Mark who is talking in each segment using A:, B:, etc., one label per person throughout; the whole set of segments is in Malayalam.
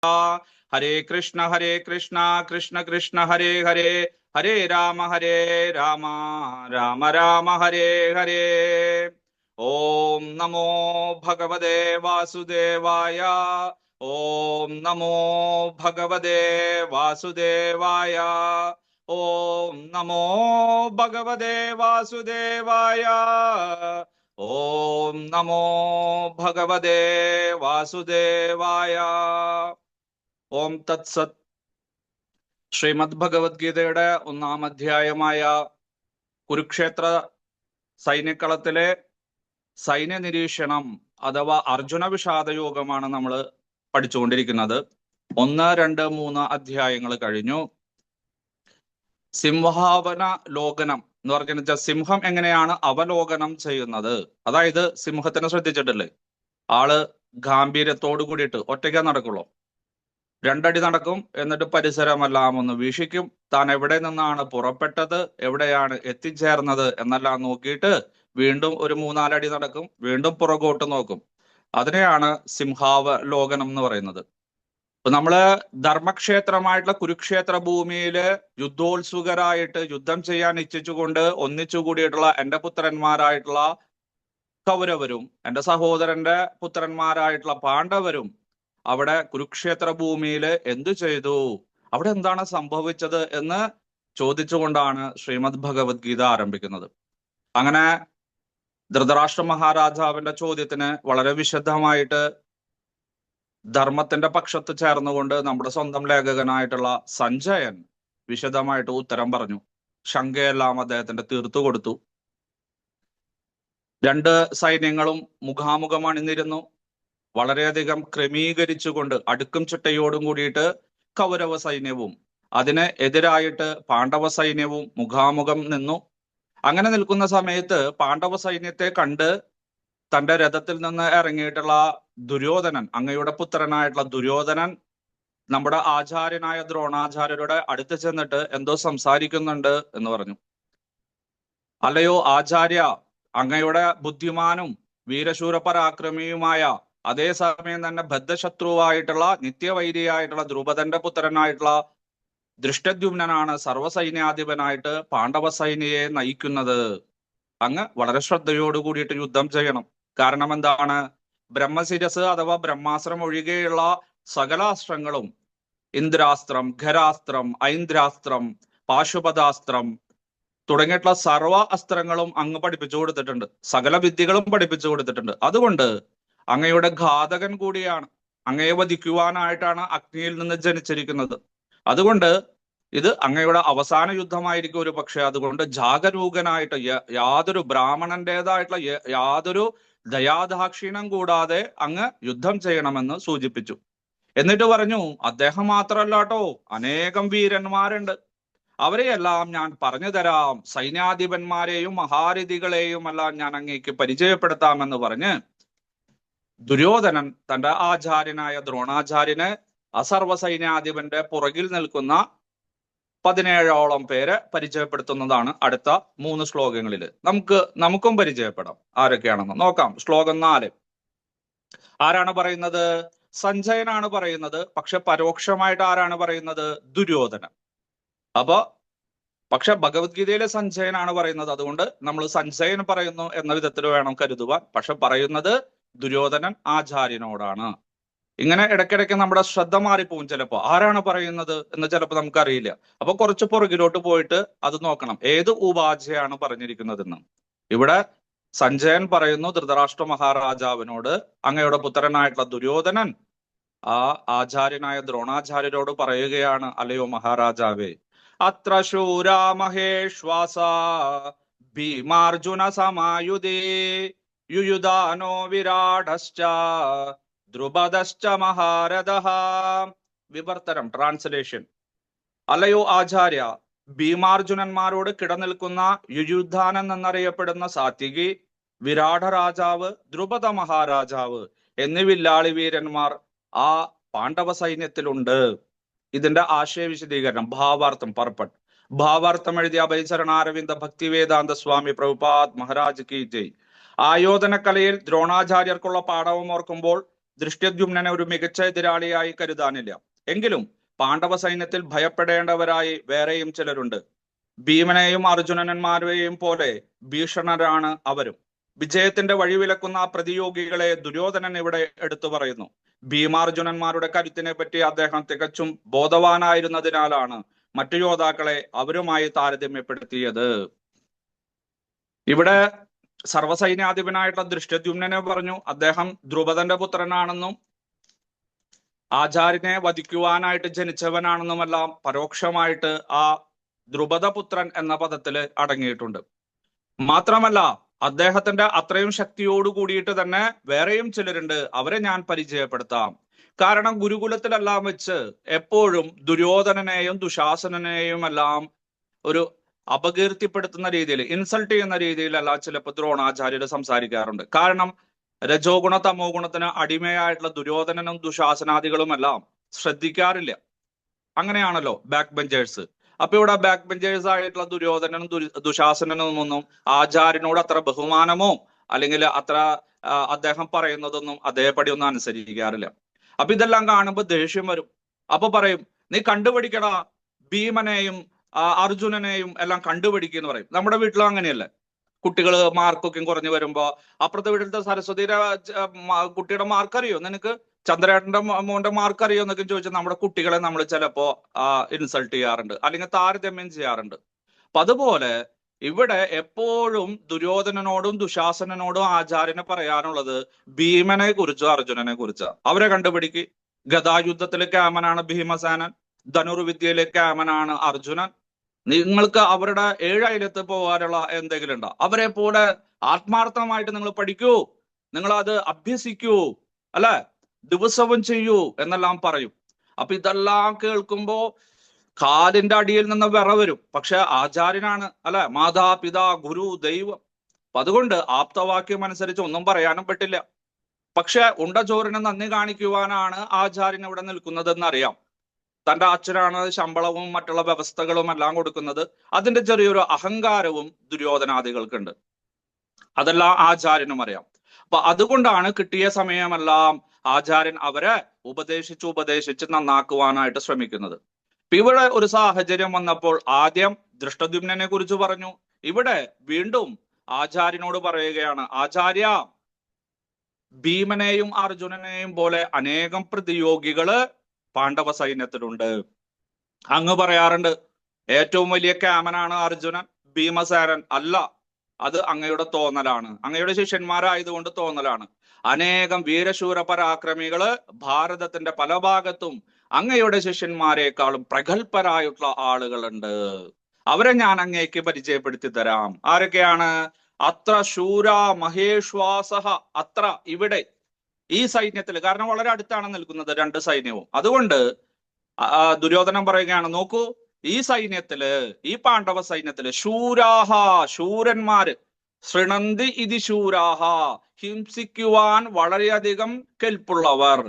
A: ഹരേ കൃഷ്ണ കൃഷ്ണ കൃഷ്ണ ഹരേ ഹരേ ഹരേ രാമ രാമ രാമ ഹരേ ഹരേ. ഓം നമോ ഭഗവതേ വാസുദേവായ. ഓം നമോ ഭഗവതേ വാസുദേവായ. ഓം നമോ ഭഗവതേ വാസുദേവായ. ഓം നമോ ഭഗവതേ വാസുദേവായ. ഓം തത്സത്. ശ്രീമദ് ഭഗവത്ഗീതയുടെ 1-ാം അധ്യായമായ കുരുക്ഷേത്ര സൈന്യക്കളത്തിലെ സൈന്യ നിരീക്ഷണം അഥവാ അർജുന വിഷാദയോഗമാണ് നമ്മൾ പഠിച്ചുകൊണ്ടിരിക്കുന്നത്. 1, 2, 3 അധ്യായങ്ങൾ കഴിഞ്ഞു. സിംഹാവന ലോകനം എന്ന് പറഞ്ഞാൽ സിംഹം എങ്ങനെയാണ് അവലോകനം ചെയ്യുന്നത്. അതായത് സിംഹത്തിനെ ശ്രദ്ധിച്ചിട്ടില്ലേ, ആള് ഗാംഭീര്യത്തോടു കൂടിയിട്ട് ഒറ്റയ്ക്ക് നടക്കുള്ളൂ. 2 അടി നടക്കും, എന്നിട്ട് പരിസരമെല്ലാം ഒന്ന് വീക്ഷിക്കും. താൻ എവിടെ നിന്നാണ് പുറപ്പെട്ടത്, എവിടെയാണ് എത്തിച്ചേർന്നത് എന്നെല്ലാം നോക്കിയിട്ട് വീണ്ടും ഒരു 3-4 അടി നടക്കും, വീണ്ടും പുറകോട്ട് നോക്കും. അതിനെയാണ് സിംഹാവലോകനം എന്ന് പറയുന്നത്. ഇപ്പൊ നമ്മള് ധർമ്മക്ഷേത്രമായിട്ടുള്ള കുരുക്ഷേത്ര ഭൂമിയില് യുദ്ധോത്സുകരായിട്ട് യുദ്ധം ചെയ്യാൻ ഇച്ഛിച്ചുകൊണ്ട് ഒന്നിച്ചുകൂടിയിട്ടുള്ള എന്റെ പുത്രന്മാരായിട്ടുള്ള കൗരവരും എന്റെ സഹോദരന്റെ പുത്രന്മാരായിട്ടുള്ള പാണ്ഡവരും അവിടെ കുരുക്ഷേത്ര ഭൂമിയില് എന്തു ചെയ്തു, അവിടെ എന്താണ് സംഭവിച്ചത് എന്ന് ചോദിച്ചുകൊണ്ടാണ് ശ്രീമദ് ഭഗവത്ഗീത ആരംഭിക്കുന്നത്. അങ്ങനെ ധൃതരാഷ്ട്ര മഹാരാജാവിന്റെ ചോദ്യത്തിന് വളരെ വിശദമായിട്ട് ധർമ്മത്തിന്റെ പക്ഷത്ത് ചേർന്നുകൊണ്ട് നമ്മുടെ സ്വന്തം ലേഖകനായിട്ടുള്ള സഞ്ജയൻ വിശദമായിട്ട് ഉത്തരം പറഞ്ഞു. ശങ്കയെല്ലാം അദ്ദേഹത്തിന്റെ തീർത്തു കൊടുത്തു. 2 സൈന്യങ്ങളും മുഖാമുഖം അണിനിരുന്നു. വളരെയധികം ക്രമീകരിച്ചുകൊണ്ട് അടുക്കും ചിട്ടയോടും കൂടിയിട്ട് കൗരവ സൈന്യവും അതിന് എതിരായിട്ട് പാണ്ഡവ സൈന്യവും മുഖാമുഖം നിന്നു. അങ്ങനെ നിൽക്കുന്ന സമയത്ത് പാണ്ഡവ സൈന്യത്തെ കണ്ട് തന്റെ രഥത്തിൽ നിന്ന് ഇറങ്ങിയിട്ടുള്ള ദുര്യോധനൻ, അങ്ങയുടെ പുത്രനായിട്ടുള്ള ദുര്യോധനൻ നമ്മുടെ ആചാര്യനായ ദ്രോണാചാര്യരുടെ അടുത്ത് ചെന്നിട്ട് എന്തോ സംസാരിക്കുന്നുണ്ട് എന്ന് പറഞ്ഞു. അല്ലയോ ആചാര്യ, അങ്ങയുടെ ബുദ്ധിമാനും വീരശൂര പരാക്രമിയുമായ അതേസമയം തന്നെ ബദ്ധശത്രുവായിട്ടുള്ള നിത്യവൈരിയായിട്ടുള്ള ദ്രുപദന്റെ പുത്രനായിട്ടുള്ള ദൃഷ്ടദ്യുമ്നനാണ് സർവ്വസൈന്യാധിപനായിട്ട് പാണ്ഡവ സൈന്യയെ നയിക്കുന്നത്. അങ്ങ് വളരെ ശ്രദ്ധയോട് കൂടിയിട്ട് യുദ്ധം ചെയ്യണം. കാരണം എന്താണ്, ബ്രഹ്മശിരസ് അഥവാ ബ്രഹ്മാസ്ത്രം ഒഴികെയുള്ള സകലാസ്ത്രങ്ങളും ഇന്ദ്രാസ്ത്രം, ഖരാസ്ത്രം, ഐന്ദ്രാസ്ത്രം, പാശുപതാസ്ത്രം തുടങ്ങിയിട്ടുള്ള സർവ അസ്ത്രങ്ങളും അങ്ങ് പഠിപ്പിച്ചു കൊടുത്തിട്ടുണ്ട്. സകല വിദ്യകളും പഠിപ്പിച്ചു കൊടുത്തിട്ടുണ്ട്. അതുകൊണ്ട് അങ്ങയുടെ ഘാതകൻ കൂടിയാണ്, അങ്ങയെ വധിക്കുവാനായിട്ടാണ് അഗ്നിയിൽ നിന്ന് ജനിച്ചിരിക്കുന്നത്. അതുകൊണ്ട് ഇത് അങ്ങയുടെ അവസാന യുദ്ധമായിരിക്കും ഒരു പക്ഷെ. അതുകൊണ്ട് ജാഗരൂകനായിട്ട് യാതൊരു ബ്രാഹ്മണന്റേതായിട്ടുള്ള യാതൊരു ദയാദാക്ഷിണ്യം കൂടാതെ അങ്ങ് യുദ്ധം ചെയ്യണമെന്ന് സൂചിപ്പിച്ചു. എന്നിട്ട് പറഞ്ഞു, അദ്ദേഹം മാത്രമല്ല കേട്ടോ, അനേകം വീരന്മാരുണ്ട്, അവരെയെല്ലാം ഞാൻ പറഞ്ഞു തരാം, സൈന്യാധിപന്മാരെയും മഹാരഥികളെയും എല്ലാം ഞാൻ അങ്ങേക്ക് പരിചയപ്പെടുത്താമെന്ന് പറഞ്ഞ് ദുര്യോധനൻ തന്റെ ആചാര്യനായ ദ്രോണാചാര്യന് അസർവ സൈന്യാധിപന്റെ പുറകിൽ നിൽക്കുന്ന 17ഓളം പേരെ പരിചയപ്പെടുത്തുന്നതാണ് അടുത്ത 3 ശ്ലോകങ്ങളിൽ. നമുക്കും പരിചയപ്പെടാം ആരൊക്കെയാണെന്ന് നോക്കാം. ശ്ലോകം 4 ആരാണ് പറയുന്നത്? സഞ്ജയനാണ് പറയുന്നത്. പക്ഷെ പരോക്ഷമായിട്ട് ആരാണ് പറയുന്നത്? ദുര്യോധനൻ. അപ്പൊ പക്ഷെ ഭഗവത്ഗീതയിലെ സഞ്ജയനാണ് പറയുന്നത്. അതുകൊണ്ട് നമ്മൾ സഞ്ജയൻ പറയുന്നു എന്ന വിധത്തിൽ വേണം കരുതുവാൻ. പക്ഷെ പറയുന്നത് ദുര്യോധനൻ ആചാര്യനോടാണ്. ഇങ്ങനെ ഇടയ്ക്കിടയ്ക്ക് നമ്മുടെ ശ്രദ്ധ മാറിപ്പോവും. ചിലപ്പോ ആരാണ് പറയുന്നത് എന്ന് ചിലപ്പോൾ നമുക്കറിയില്ല. അപ്പൊ കുറച്ച് പുറകിലോട്ട് പോയിട്ട് അത് നോക്കണം, ഏത് ഉപാധ്യയാണ് പറഞ്ഞിരിക്കുന്നതെന്ന്. ഇവിടെ സഞ്ജയൻ പറയുന്നു ധൃതരാഷ്ട്ര മഹാരാജാവിനോട്, അങ്ങയുടെ പുത്രനായിട്ടുള്ള ദുര്യോധനൻ ആ ആചാര്യനായ ദ്രോണാചാര്യരോട് പറയുകയാണ്, അല്ലയോ മഹാരാജാവേ, അത്ര ശൂരാ മഹേശ്വാസ ഭീമാർജുന സമായുധേ യുയുധാനോ വിരാടശ്ച ദ്രുപദശ്ച മഹാരഥഃ. വിവർത്തനം, ട്രാൻസ്ലേഷൻ. അല്ലയോ ആചാര്യ, ഭീമാർജുനന്മാരോട് കിടനിൽക്കുന്ന യുയുധാനൻ എന്നറിയപ്പെടുന്ന സാത്വികി, വിരാട രാജാവ്, ദ്രുപദ മഹാരാജാവ് എന്നീ വില്ലാളി വീരന്മാർ ആ പാണ്ഡവ സൈന്യത്തിലുണ്ട്. ഇതിന്റെ ആശയ വിശദീകരണം, ഭാവാർത്ഥം, പർപ്പട്ട്. ഭാവാർത്ഥം എഴുതിയ അഭയചരണാരവിന്ദ ഭക്തിവേദാന്ത സ്വാമി പ്രഭുപാദ് മഹാരാജ് കി ജയ്. ആയോധന കലയിൽ ദ്രോണാചാര്യർക്കുള്ള പാഠവും ഓർക്കുമ്പോൾ ദൃഷ്ടദ്യുമ്നനെ ഒരു മികച്ച എതിരാളിയായി കരുതാനില്ല. എങ്കിലും പാണ്ഡവ സൈന്യത്തിൽ ഭയപ്പെടേണ്ടവരായി വേറെയും ചിലരുണ്ട്. ഭീമനെയും അർജുനന്മാരെയും പോലെ ഭീഷണരാണ് അവരും. വിജയത്തിന്റെ വഴിവിലക്കുന്ന പ്രതിയോഗികളെ ദുര്യോധനൻ ഇവിടെ എടുത്തു പറയുന്നു. ഭീമാർജുനന്മാരുടെ കരുത്തിനെ പറ്റി അദ്ദേഹം തികച്ചും ബോധവാനായിരുന്നതിനാലാണ് മറ്റു യോദ്ധാക്കളെ അവരുമായി താരതമ്യപ്പെടുത്തിയത്. ഇവിടെ സർവ്വസൈന്യാധിപനായിട്ടുള്ള ദൃഷ്ടദ്യുമ്നനെ പറഞ്ഞു അദ്ദേഹം ദ്രുപദന്റെ പുത്രനാണെന്നും ആചാര്യനെ വധിക്കുവാനായിട്ട് ജനിച്ചവനാണെന്നുമെല്ലാം പരോക്ഷമായിട്ട് ആ ദ്രുപദപുത്രൻ എന്ന പദത്തില് അടങ്ങിയിട്ടുണ്ട്. മാത്രമല്ല അദ്ദേഹത്തിന്റെ അത്രയും ശക്തിയോട് കൂടിയിട്ട് തന്നെ വേറെയും ചിലരുണ്ട്, അവരെ ഞാൻ പരിചയപ്പെടുത്താം. കാരണം ഗുരുകുലത്തിലെല്ലാം വെച്ച് എപ്പോഴും ദുര്യോധനനെയും ദുശാസനെയും എല്ലാം ഒരു അപകീർത്തിപ്പെടുത്തുന്ന രീതിയിൽ, ഇൻസൾട്ട് ചെയ്യുന്ന രീതിയിലല്ല ചിലപ്പോൾ ദ്രോണാചാര്യര് സംസാരിക്കാറുണ്ട്. കാരണം രജോ ഗുണ തമോ ഗുണത്തിന് അടിമയായിട്ടുള്ള ദുര്യോധനനും ദുശാസനാദികളും എല്ലാം ശ്രദ്ധിക്കാറില്ല. അങ്ങനെയാണല്ലോ ബാക്ക് ബെഞ്ചേഴ്സ്. അപ്പൊ ഇവിടെ ബാക്ക് ബെഞ്ചേഴ്സ് ആയിട്ടുള്ള ദുര്യോധനനും ദുശാസനനും ഒന്നും ആചാര്യനോട് അത്ര ബഹുമാനമോ അല്ലെങ്കിൽ അത്ര അദ്ദേഹം പറയുന്നതൊന്നും അതേപടി ഒന്നും അനുസരിക്കാറില്ല. അപ്പൊ ഇതെല്ലാം കാണുമ്പോൾ ദേഷ്യം വരും. അപ്പൊ പറയും, നീ കണ്ടുപിടിക്കടാ ഭീമനെയും അർജുനനെയും എല്ലാം കണ്ടുപിടിക്കുന്ന പറയും. നമ്മുടെ വീട്ടിലും അങ്ങനെയല്ലേ, കുട്ടികൾ മാർക്കൊക്കെ കുറഞ്ഞു വരുമ്പോ അപ്പുറത്തെ വീട്ടിലത്തെ സരസ്വതിയുടെ കുട്ടിയുടെ മാർക്ക് അറിയോ നിനക്ക്, ചന്ദ്രേട്ടന്റെ മോന്റെ മാർക്ക് അറിയോ എന്നൊക്കെ ചോദിച്ചാൽ നമ്മുടെ കുട്ടികളെ നമ്മൾ ചിലപ്പോ ഇൻസൾട്ട് ചെയ്യാറുണ്ട്, അല്ലെങ്കിൽ താരതമ്യം ചെയ്യാറുണ്ട്. അപ്പൊ അതുപോലെ ഇവിടെ എപ്പോഴും ദുര്യോധനനോടും ദുശാസനനോടും ആചാര്യന് പറയാനുള്ളത് ഭീമനെ കുറിച്ചോ അർജുനനെ കുറിച്ചോ. അവരെ കണ്ടുപിടിക്ക്. ഗദായുദ്ധത്തിലെ ക്യാമനാണ് ഭീമസേനൻ, ധനുർവിദ്യയിലെ ക്യാമനാണ് അർജുനൻ. നിങ്ങൾക്ക് അവരുടെ 7 അയലത്ത് പോകാനുള്ള എന്തെങ്കിലും ഉണ്ടോ? അവരെ പോലെ ആത്മാർത്ഥമായിട്ട് നിങ്ങൾ പഠിക്കൂ, നിങ്ങൾ അത് അഭ്യസിക്കൂ, അല്ലെ, ദിവസവും ചെയ്യൂ എന്നെല്ലാം പറയും. അപ്പൊ ഇതെല്ലാം കേൾക്കുമ്പോ കാലിന്റെ അടിയിൽ നിന്ന് വിറ വരും. പക്ഷെ ആചാര്യനാണ്, അല്ലെ, മാതാപിതാ ഗുരു ദൈവം. അപ്പൊ അതുകൊണ്ട് ആപ്തവാക്യം അനുസരിച്ച് ഒന്നും പറയാനും പറ്റില്ല. പക്ഷെ ഉണ്ട ചോറിന് നന്ദി കാണിക്കുവാനാണ് ആചാര്യൻ ഇവിടെ നിൽക്കുന്നതെന്ന് അറിയാം. തന്റെ അച്ഛനാണ് ശമ്പളവും മറ്റുള്ള വ്യവസ്ഥകളും എല്ലാം കൊടുക്കുന്നത്. അതിന്റെ ചെറിയൊരു അഹങ്കാരവും ദുര്യോധനാദികൾക്കുണ്ട്. അതെല്ലാം ആചാര്യനും അറിയാം. അപ്പൊ അതുകൊണ്ടാണ് കിട്ടിയ സമയമെല്ലാം ആചാര്യൻ അവരെ ഉപദേശിച്ച് നന്നാക്കുവാനായിട്ട് ശ്രമിക്കുന്നത്. ഇവിടെ ഒരു സാഹചര്യം വന്നപ്പോൾ ആദ്യം ദൃഷ്ടദ്യുമ്നനെ കുറിച്ച് പറഞ്ഞു. ഇവിടെ വീണ്ടും ആചാര്യനോട് പറയുകയാണ്, ആചാര്യ, ഭീമനെയും അർജുനനെയും പോലെ അനേകം പ്രതിയോഗികള് പാണ്ഡവ സൈന്യത്തിലുണ്ട്. അങ്ങ് പറയാറുണ്ട് ഏറ്റവും വലിയ ക്യാമനാണ് അർജുനൻ, ഭീമസേനൻ അല്ല. അത് അങ്ങയുടെ തോന്നലാണ്, അങ്ങയുടെ ശിഷ്യന്മാരായതുകൊണ്ട് തോന്നലാണ്. അനേകം വീരശൂര പരാക്രമികള് ഭാരതത്തിന്റെ പല ഭാഗത്തും അങ്ങയുടെ ശിഷ്യന്മാരെക്കാളും പ്രഗത്ഭരായിട്ടുള്ള ആളുകളുണ്ട്. അവരെ ഞാൻ അങ്ങേക്ക് പരിചയപ്പെടുത്തി തരാം. ആരൊക്കെയാണ്? അത്ര ശൂര മഹേശ്വാസ. അത്ര ഇവിടെ ഈ സൈന്യത്തിൽ, കാരണം വളരെ അടുത്താണ് നിൽക്കുന്നത് രണ്ട് സൈന്യവും. അതുകൊണ്ട് ദുര്യോധനൻ പറയുകയാണ്, നോക്കൂ, ഈ സൈന്യത്തില്, ഈ പാണ്ഡവ സൈന്യത്തില് ശൂരാഹ, ശൂരന്മാര്, ശൃണന്തി ഇതി ശൂരാഹ, ഹിംസിക്കുവാൻ വളരെയധികം കെൽപ്പുള്ളവർ,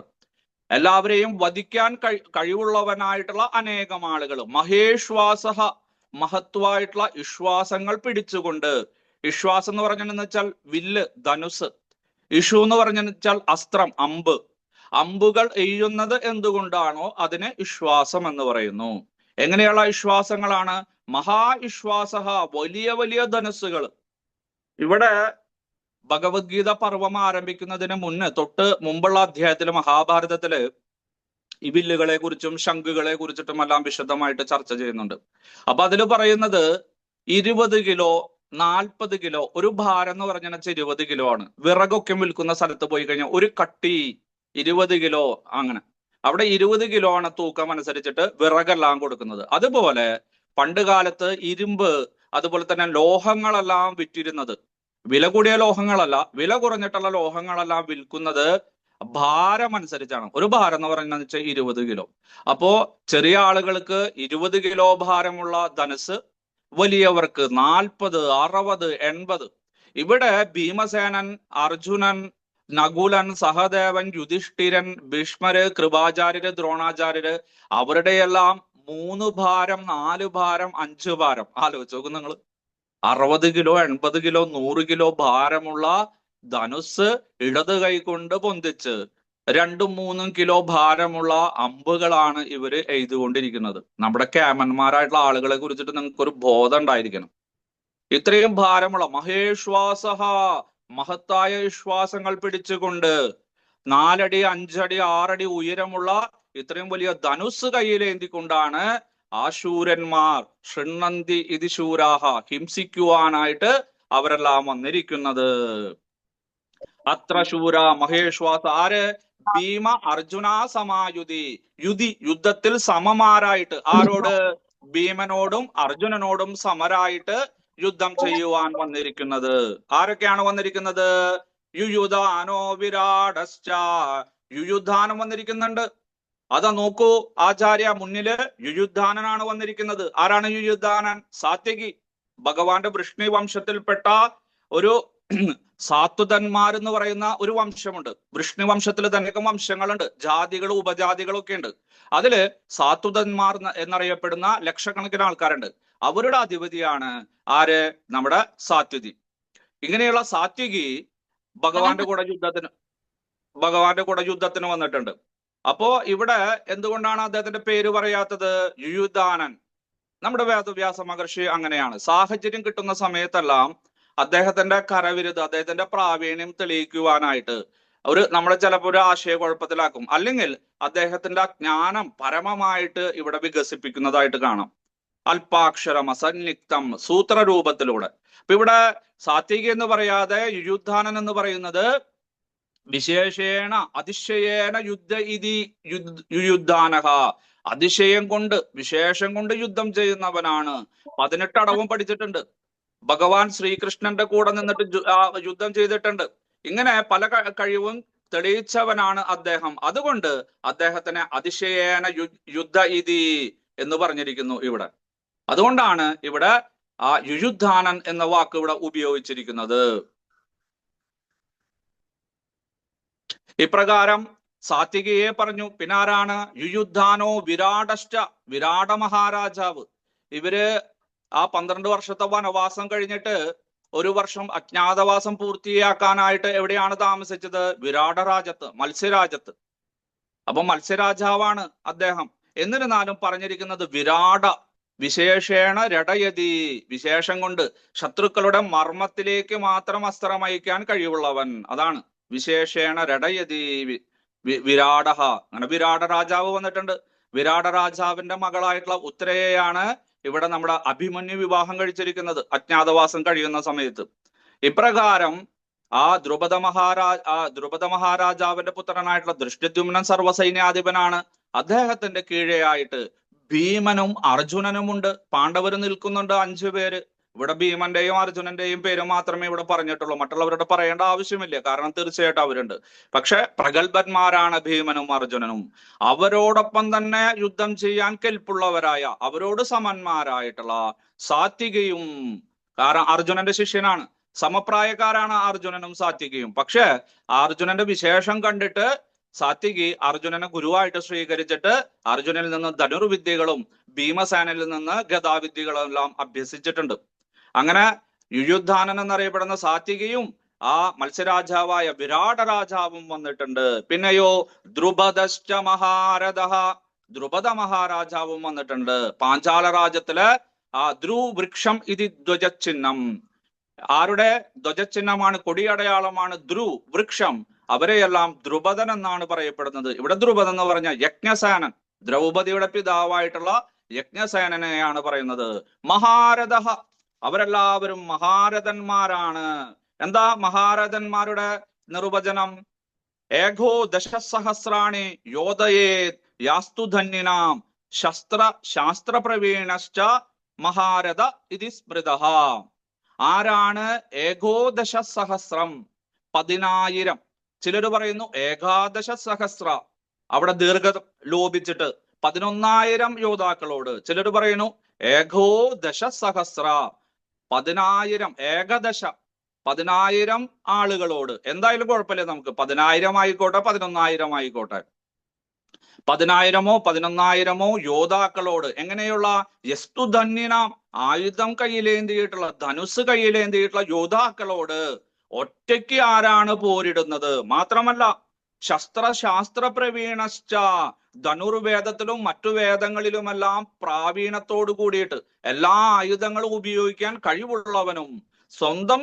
A: എല്ലാവരെയും വധിക്കാൻ കഴിവുള്ളവനായിട്ടുള്ള അനേകം ആളുകൾ. മഹേശ്വാസ, മഹത്വായിട്ടുള്ള വിശ്വാസങ്ങൾ പിടിച്ചുകൊണ്ട്. വിശ്വാസം എന്ന് പറഞ്ഞെന്ന് വെച്ചാൽ വില്ല്, ധനുസ്. ഇഷു എന്ന് പറഞ്ഞാൽ അസ്ത്രം, അമ്പ്. അമ്പുകൾ എയ്യുന്നത് എന്തുകൊണ്ടാണോ അതിനെ വിശ്വാസം എന്ന് പറയുന്നു. എങ്ങനെയുള്ള വിശ്വാസങ്ങളാണ്? മഹാവിശ്വാസ, വലിയ വലിയ ധനുസ്സുകൾ. ഇവിടെ ഭഗവത്ഗീത പർവം ആരംഭിക്കുന്നതിന് തൊട്ട് മുമ്പുള്ള അധ്യായത്തില് മഹാഭാരതത്തില് ഈ വില്ലുകളെ കുറിച്ചും ശംഖുകളെ കുറിച്ചിട്ടും എല്ലാം വിശദമായിട്ട് ചർച്ച ചെയ്യുന്നുണ്ട്. അപ്പൊ അതിൽ പറയുന്നത് 20 കിലോ 40 കിലോ ഒരു ഭാരം എന്ന് പറഞ്ഞാൽ 20 കിലോ ആണ്. വിറകൊക്കെ വിൽക്കുന്ന സ്ഥലത്ത് പോയി കഴിഞ്ഞാൽ ഒരു കട്ടി 20 കിലോ, അങ്ങനെ അവിടെ 20 കിലോ ആണ് തൂക്കം അനുസരിച്ചിട്ട് വിറകെല്ലാം കൊടുക്കുന്നത്. അതുപോലെ പണ്ട് കാലത്ത് ഇരുമ്പ്, അതുപോലെ തന്നെ ലോഹങ്ങളെല്ലാം വിറ്റിരുന്നത്, വില കൂടിയ ലോഹങ്ങളല്ല, വില കുറഞ്ഞിട്ടുള്ള ലോഹങ്ങളെല്ലാം വിൽക്കുന്നത് ഭാരം അനുസരിച്ചാണ്. ഒരു ഭാരം എന്ന് പറയുന്നത് 20 കിലോ. അപ്പോ ചെറിയ ആളുകൾക്ക് 20 കിലോ ഭാരമുള്ള ധനുസ്, വലിയവർക്ക് 40, 60, 80. ഇവിടെ ഭീമസേനൻ, അർജുനൻ, നകുലൻ, സഹദേവൻ, യുധിഷ്ഠിരൻ, ഭീഷ്മര്, കൃപാചാര്യര്, ദ്രോണാചാര്യര്, അവരുടെയെല്ലാം 3 ഭാരം, 4 ഭാരം, 5 ഭാരം. ആലോചിച്ച് നോക്കും നിങ്ങൾ. 60 കിലോ, 80 കിലോ, 100 കിലോ ഭാരമുള്ള ധനുസ് ഇടത് കൈ കൊണ്ട് പൊന്തിച്ച് 2-3 കിലോ ഭാരമുള്ള അമ്പുകളാണ് ഇവര് എഴുതുകൊണ്ടിരിക്കുന്നത്. നമ്മുടെ ക്യാമന്മാരായിട്ടുള്ള ആളുകളെ കുറിച്ചിട്ട് നിങ്ങൾക്ക് ഒരു ബോധം ഉണ്ടായിരിക്കണം. ഇത്രയും ഭാരമുള്ള മഹേശ്വാസ, മഹത്തായ വിശ്വാസങ്ങൾ പിടിച്ചുകൊണ്ട് 4 അടി 5 അടി 6 അടി ഉയരമുള്ള ഇത്രയും വലിയ ധനുസ് കയ്യിലേന്തിക്കൊണ്ടാണ് ആ ശൂരന്മാർ ഷൃണ്ണന്തി ഇതി ശൂരാഹ ഹിംസിക്കുവാനായിട്ട് അവരെല്ലാം വന്നിരിക്കുന്നത്. അത്ര ശൂര മഹേശ്വാസ ആര്? ഭീമ അർജുന സമായുധി, യുദ്ധത്തിൽ സമമാരായിട്ട്. ആരോട്? ഭീമനോടും അർജുനനോടും സമരായിട്ട് യുദ്ധം ചെയ്യുവാൻ വന്നിരിക്കുന്നത്. ആരൊക്കെയാണ് വന്നിരിക്കുന്നത്? യുയുധാനോ വിരാടശ്ച, യുയുധാനം വന്നിരിക്കുന്നുണ്ട്. അതാ നോക്കൂ ആചാര്യ, മുന്നില് യുയുധാനനാണ് വന്നിരിക്കുന്നത്. ആരാണ് യുയുധാനൻ? സാത്യകി, ഭഗവാന്റെ വൃഷ്ണി വംശത്തിൽപ്പെട്ട ഒരു സാത്വതന്മാർ എന്ന് പറയുന്ന ഒരു വംശമുണ്ട്. വൃഷ്ണി വംശത്തിൽ തന്നെ വംശങ്ങളുണ്ട്, ജാതികളും ഉപജാതികളും ഒക്കെ ഉണ്ട്. അതില് സാത്വതന്മാർ എന്നറിയപ്പെടുന്ന ലക്ഷക്കണക്കിന് ആൾക്കാരുണ്ട്. അവരുടെ അധിപതിയാണ് ആര്? നമ്മുടെ സാത്വതി. ഇങ്ങനെയുള്ള സാത്വികി ഭഗവാന്റെ കൂടെ യുദ്ധത്തിന് വന്നിട്ടുണ്ട്. അപ്പോ ഇവിടെ എന്തുകൊണ്ടാണ് അദ്ദേഹത്തിന്റെ പേര് പറയാത്തത്? യുയുധാനൻ. നമ്മുടെ വേദവ്യാസ മഹർഷി അങ്ങനെയാണ്. സാഹചര്യം കിട്ടുന്ന സമയത്തെല്ലാം അദ്ദേഹത്തിന്റെ കരവിരുത്, അദ്ദേഹത്തിന്റെ പ്രാവീണ്യം തെളിയിക്കുവാനായിട്ട് നമ്മളെ ചിലപ്പോൾ ഒരു ആശയക്കുഴപ്പത്തിലാക്കും. അല്ലെങ്കിൽ അദ്ദേഹത്തിന്റെ ജ്ഞാനം പരമമായിട്ട് ഇവിടെ വികസിപ്പിക്കുന്നതായിട്ട് കാണാം. അല്പാക്ഷരം അസന്നിഗ്ധം സൂത്രരൂപത്തിലൂടെ. അപ്പൊ ഇവിടെ സാത്വികി എന്ന് പറയാതെ യുയുധാനൻ എന്ന് പറയുന്നത് വിശേഷേണ അതിശയേന യുദ്ധ ഇതി യുയുധാനഹ, അതിശയം കൊണ്ട് വിശേഷം കൊണ്ട് യുദ്ധം ചെയ്യുന്നവനാണ്. 18 അടവും പഠിച്ചിട്ടുണ്ട്. ഭഗവാൻ ശ്രീകൃഷ്ണന്റെ കൂടെ നിന്നിട്ട് യുദ്ധം ചെയ്തിട്ടുണ്ട്. ഇങ്ങനെ പല കഴിവും തെളിയിച്ചവനാണ് അദ്ദേഹം. അതുകൊണ്ട് അദ്ദേഹത്തിന് അതിശയേന യുദ്ധ ഇതി എന്ന് പറഞ്ഞിരിക്കുന്നു ഇവിടെ. അതുകൊണ്ടാണ് ഇവിടെ ആ യുയുധാനൻ എന്ന വാക്ക് ഇവിടെ ഉപയോഗിച്ചിരിക്കുന്നത്. ഇപ്രകാരം സാത്വികയെ പറഞ്ഞു. പിന്നെ ആരാണ്? യുയുധാനോ വിരാടശ്ച, വിരാട മഹാരാജാവ്. ഇവര് ആ 12 വർഷത്തെ വനവാസം കഴിഞ്ഞിട്ട് 1 വർഷം അജ്ഞാതവാസം പൂർത്തിയാക്കാനായിട്ട് എവിടെയാണ് താമസിച്ചത്? വിരാട രാജത്ത്, മത്സ്യരാജത്ത്. അപ്പൊ മത്സ്യരാജാവാണ് അദ്ദേഹം. എന്നിരുന്നാലും പറഞ്ഞിരിക്കുന്നത് വിരാട വിശേഷേണ രടയതി, വിശേഷം കൊണ്ട് ശത്രുക്കളുടെ മർമ്മത്തിലേക്ക് മാത്രം അസ്ത്രമയക്കാൻ കഴിവുള്ളവൻ. അതാണ് വിശേഷേണ രടയതി വിരാടഹ. അങ്ങനെ വിരാട രാജാവ് വന്നിട്ടുണ്ട്. വിരാട രാജാവിന്റെ മകളായിട്ടുള്ള ഉത്തരയെയാണ് ഇവിടെ നമ്മുടെ അഭിമന്യു വിവാഹം കഴിച്ചിരിക്കുന്നത് അജ്ഞാതവാസം കഴിയുന്ന സമയത്ത്. ഇപ്രകാരം ആ ദ്രുപദ മഹാരാജാവിന്റെ പുത്രനായിട്ടുള്ള ദൃഷ്ടദ്യുമ്നൻ സർവ്വസൈന്യാധിപനാണ്. അദ്ദേഹത്തിന്റെ കീഴെയായിട്ട് ഭീമനും അർജുനനുമുണ്ട്. പാണ്ഡവർ നിൽക്കുന്നുണ്ട് 5 പേര്. ഇവിടെ ഭീമന്റെയും അർജുനന്റെയും പേര് മാത്രമേ ഇവിടെ പറഞ്ഞിട്ടുള്ളൂ. മറ്റുള്ളവരുടെ പറയേണ്ട ആവശ്യമില്ല, കാരണം തീർച്ചയായിട്ടും അവരുണ്ട്. പക്ഷെ പ്രഗത്ഭന്മാരാണ് ഭീമനും അർജുനനും. അവരോടൊപ്പം തന്നെ യുദ്ധം ചെയ്യാൻ കെൽപ്പുള്ളവരായ, അവരോട് സമന്മാരായിട്ടുള്ള സാത്വികയും, കാരണം അർജുനന്റെ ശിഷ്യനാണ്, സമപ്രായക്കാരാണ് അർജുനനും സാത്വികയും. പക്ഷെ അർജുനന്റെ വിശേഷം കണ്ടിട്ട് സാത്വികി അർജുനനെ ഗുരുവായിട്ട് സ്വീകരിച്ചിട്ട് അർജുനനിൽ നിന്ന് ധനുർവിദ്യകളും ഭീമസേനയിൽ നിന്ന് ഗദാവിദ്യകളും എല്ലാം അഭ്യസിച്ചിട്ടുണ്ട്. അങ്ങനെ യുയുധാനൻ എന്നറിയപ്പെടുന്ന സാത്വികയും ആ മത്സ്യരാജാവായ വിരാട രാജാവും വന്നിട്ടുണ്ട്. പിന്നെയോ ദ്രുപദശ്ച മഹാരഥഃ, ദ്രുപദ മഹാരാജാവും വന്നിട്ടുണ്ട്. പാഞ്ചാല രാജ്യത്തിലെ ആ ധ്രുവൃക്ഷം ഇതി ധ്വജചിഹ്നം. ആരുടെ ധ്വജചിഹ്നമാണ്? കൊടിയടയാളമാണ് ധ്രുവൃക്ഷം. അവരെയെല്ലാം ദ്രുപദൻ എന്നാണ് പറയപ്പെടുന്നത്. ഇവിടെ ദ്രുപദൻ എന്ന് പറഞ്ഞ യജ്ഞസേനൻ, ദ്രൗപദിയുടെ പിതാവായിട്ടുള്ള യജ്ഞസേനനെയാണ് പറയുന്നത്. മഹാരഥഃ, അവരെല്ലാവരും മഹാരഥന്മാരാണ്. എന്താ മഹാരഥന്മാരുടെ നിർവചനം? ഏകോ ദശസഹസ്രാണി യോധയേത് യാസ്തു ധന്യനാം ശാസ്ത്രപ്രവീണശ്ച മഹാരഥ ഇതി സ്മൃതഃ. ആരാണ് ഏകോദശസഹസ്രം? 10,000. ചിലർ പറയുന്നു ഏകാദശ സഹസ്ര, അവിടെ ദീർഘ ലോപിച്ചിട്ട് 11,000 യോദ്ധാക്കളോട്. ചിലർ പറയുന്നു ഏകോദശ സഹസ്ര, 10,000, ഏകദശ 10,000 ആളുകളോട്. എന്തായാലും കുഴപ്പമില്ല, നമുക്ക് 10,000 ആയിക്കോട്ടെ 11,000 ആയിക്കോട്ടെ. 10,000-ഓ 11,000-ഓ യോദ്ധാക്കളോട്. എങ്ങനെയുള്ള? യസ്തു ധന്യനാം, ആയുധം കയ്യിലേന്തിയിട്ടുള്ള, ധനുസ് കയ്യിലേന്തിയിട്ടുള്ള യോദ്ധാക്കളോട്. ഒറ്റയ്ക്ക് ആരാണ് പോരിടുന്നത്? മാത്രമല്ല ശാസ്ത്ര പ്രവീണശ്ച, ധനുർവേദത്തിലും മറ്റു വേദങ്ങളിലുമെല്ലാം പ്രാവീണത്തോടു കൂടിയിട്ട് എല്ലാ ആയുധങ്ങളും ഉപയോഗിക്കാൻ കഴിവുള്ളവനും സ്വന്തം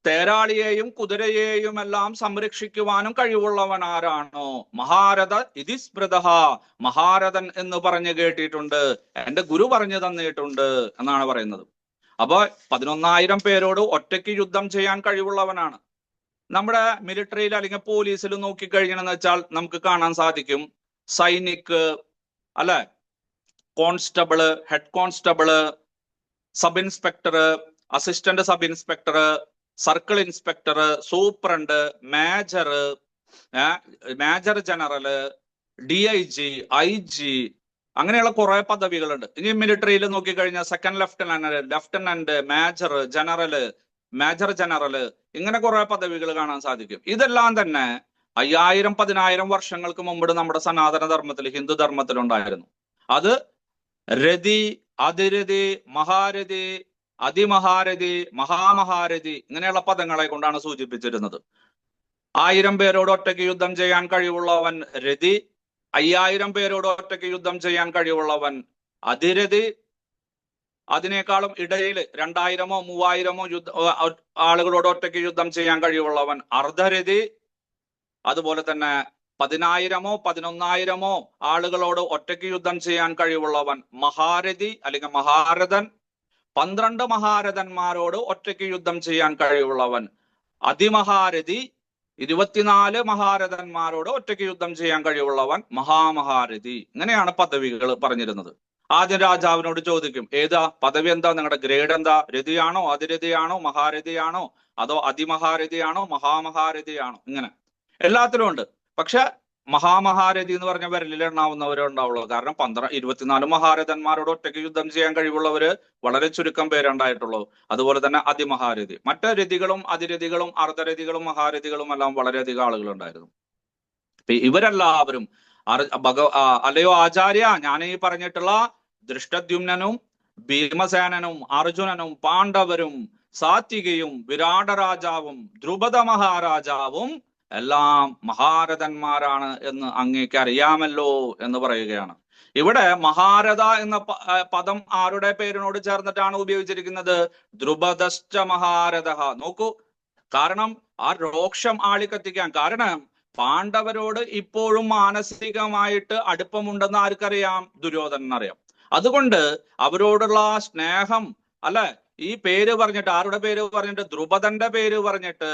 A: തേരാളിയെയും കുതിരയെയും എല്ലാം സംരക്ഷിക്കുവാനും കഴിവുള്ളവൻ ആരാണോ മഹാരഥ ഇതി സ്മൃതഃ, മഹാരഥൻ എന്ന് പറഞ്ഞു കേട്ടിട്ടുണ്ട്, എന്റെ ഗുരു പറഞ്ഞു തന്നിട്ടുണ്ട് എന്നാണ് പറയുന്നത്. അപ്പൊ 11,000 പേരോട് ഒറ്റയ്ക്ക് യുദ്ധം ചെയ്യാൻ കഴിവുള്ളവനാണ്. നമ്മുടെ മിലിറ്ററിയിൽ അല്ലെങ്കിൽ പോലീസിൽ നോക്കിക്കഴിഞ്ഞെന്ന് വെച്ചാൽ നമുക്ക് കാണാൻ സാധിക്കും, സൈനിക് അല്ലെ, constable, head constable, sub inspector, assistant sub inspector, circle inspector, superintendent, major, major general, DIG, IG, അങ്ങനെയുള്ള കുറെ പദവികളുണ്ട്. ഇനി മിലിറ്ററിയിൽ നോക്കിക്കഴിഞ്ഞാൽ second lieutenant, lieutenant, major, general, major general, ഇങ്ങനെ കുറെ പദവികൾ കാണാൻ സാധിക്കും. ഇതെല്ലാം തന്നെ 5000-10,000 വർഷങ്ങൾക്ക് മുമ്പ് നമ്മുടെ സനാതന ധർമ്മത്തിൽ, ഹിന്ദു ധർമ്മത്തിൽ ഉണ്ടായിരുന്നു. അത് രതി, അതിരതി, മഹാരഥി, അതിമഹാരഥി, മഹാമഹാരഥി ഇങ്ങനെയുള്ള പദങ്ങളെ കൊണ്ടാണ് സൂചിപ്പിച്ചിരുന്നത്. 1000 പേരോട് ഒറ്റയ്ക്ക് യുദ്ധം ചെയ്യാൻ കഴിവുള്ളവൻ രതി, 5000 പേരോട് ഒറ്റയ്ക്ക് യുദ്ധം ചെയ്യാൻ കഴിവുള്ളവൻ അതിരതി, അതിനേക്കാളും ഇടയിൽ 2000-3000 ആളുകളോട് ഒറ്റയ്ക്ക് യുദ്ധം ചെയ്യാൻ കഴിവുള്ളവൻ അർദ്ധരതി, അതുപോലെ തന്നെ 10,000-11,000 ആളുകളോട് ഒറ്റയ്ക്ക് യുദ്ധം ചെയ്യാൻ കഴിവുള്ളവൻ മഹാരഥി അല്ലെങ്കിൽ മഹാരഥൻ, 12 മഹാരഥന്മാരോട് ഒറ്റയ്ക്ക് യുദ്ധം ചെയ്യാൻ കഴിവുള്ളവൻ അതിമഹാരഥി, 24 മഹാരഥന്മാരോട് ഒറ്റയ്ക്ക് യുദ്ധം ചെയ്യാൻ കഴിവുള്ളവൻ മഹാമഹാരഥി. ഇങ്ങനെയാണ് പദവികൾ പറഞ്ഞിരുന്നത്. ആദ്യം രാജാവിനോട് ചോദിക്കും, ഏതാ പദവി, എന്താ നിങ്ങളുടെ ഗ്രേഡ്, എന്താ, രതിയാണോ, അതിരതിയാണോ, മഹാരഥിയാണോ, അതോ അതിമഹാരഥിയാണോ, മഹാമഹാരഥിയാണോ, ഇങ്ങനെ എല്ലാത്തിലും ഉണ്ട്. പക്ഷെ മഹാമഹാരഥി എന്ന് പറഞ്ഞ വിരലിൽ എണ്ണാവുന്നവരേ ഉണ്ടാവുള്ളൂ. കാരണം 24 മഹാരഥന്മാരോട് ഒറ്റയ്ക്ക് യുദ്ധം ചെയ്യാൻ കഴിവുള്ളവര് വളരെ ചുരുക്കം പേരുണ്ടായിട്ടുള്ളൂ. അതുപോലെ തന്നെ അതിമഹാരഥി, മറ്റു രഥികളും അതിരഥികളും അർദ്ധരഥികളും മഹാരഥികളും എല്ലാം വളരെയധികം ആളുകൾ ഉണ്ടായിരുന്നു. ഇവരെല്ലാവരും അല്ലയോ ആചാര്യ, ഞാൻ ഈ പറഞ്ഞിട്ടുള്ള ദൃഷ്ടദ്യുമ്നനും ഭീമസേനനും അർജുനനും പാണ്ഡവരും സാത്വികയും വിരാട രാജാവും ദ്രുപദ മഹാരാജാവും എല്ലാം മഹാരഥന്മാരാണ് എന്ന് അങ്ങേക്ക് അറിയാമല്ലോ എന്ന് പറയുകയാണ്. ഇവിടെ മഹാരഥ എന്ന പദം ആരുടെ പേരിനോട് ചേർന്നിട്ടാണ് ഉപയോഗിച്ചിരിക്കുന്നത്? ദ്രുപദശ്ച മഹാരഥ. നോക്കൂ, കാരണം ആ രോക്ഷം ആളിക്കത്തിക്കാൻ, കാരണം പാണ്ഡവരോട് ഇപ്പോഴും മാനസികമായിട്ട് അടുപ്പമുണ്ടെന്ന് ആർക്കറിയാം? ദുര്യോധനറിയാം. അതുകൊണ്ട് അവരോടുള്ള സ്നേഹം അല്ലെ, ഈ പേര് പറഞ്ഞിട്ട്, ആരുടെ പേര് പറഞ്ഞിട്ട്? ദ്രുപദന്റെ പേര് പറഞ്ഞിട്ട്,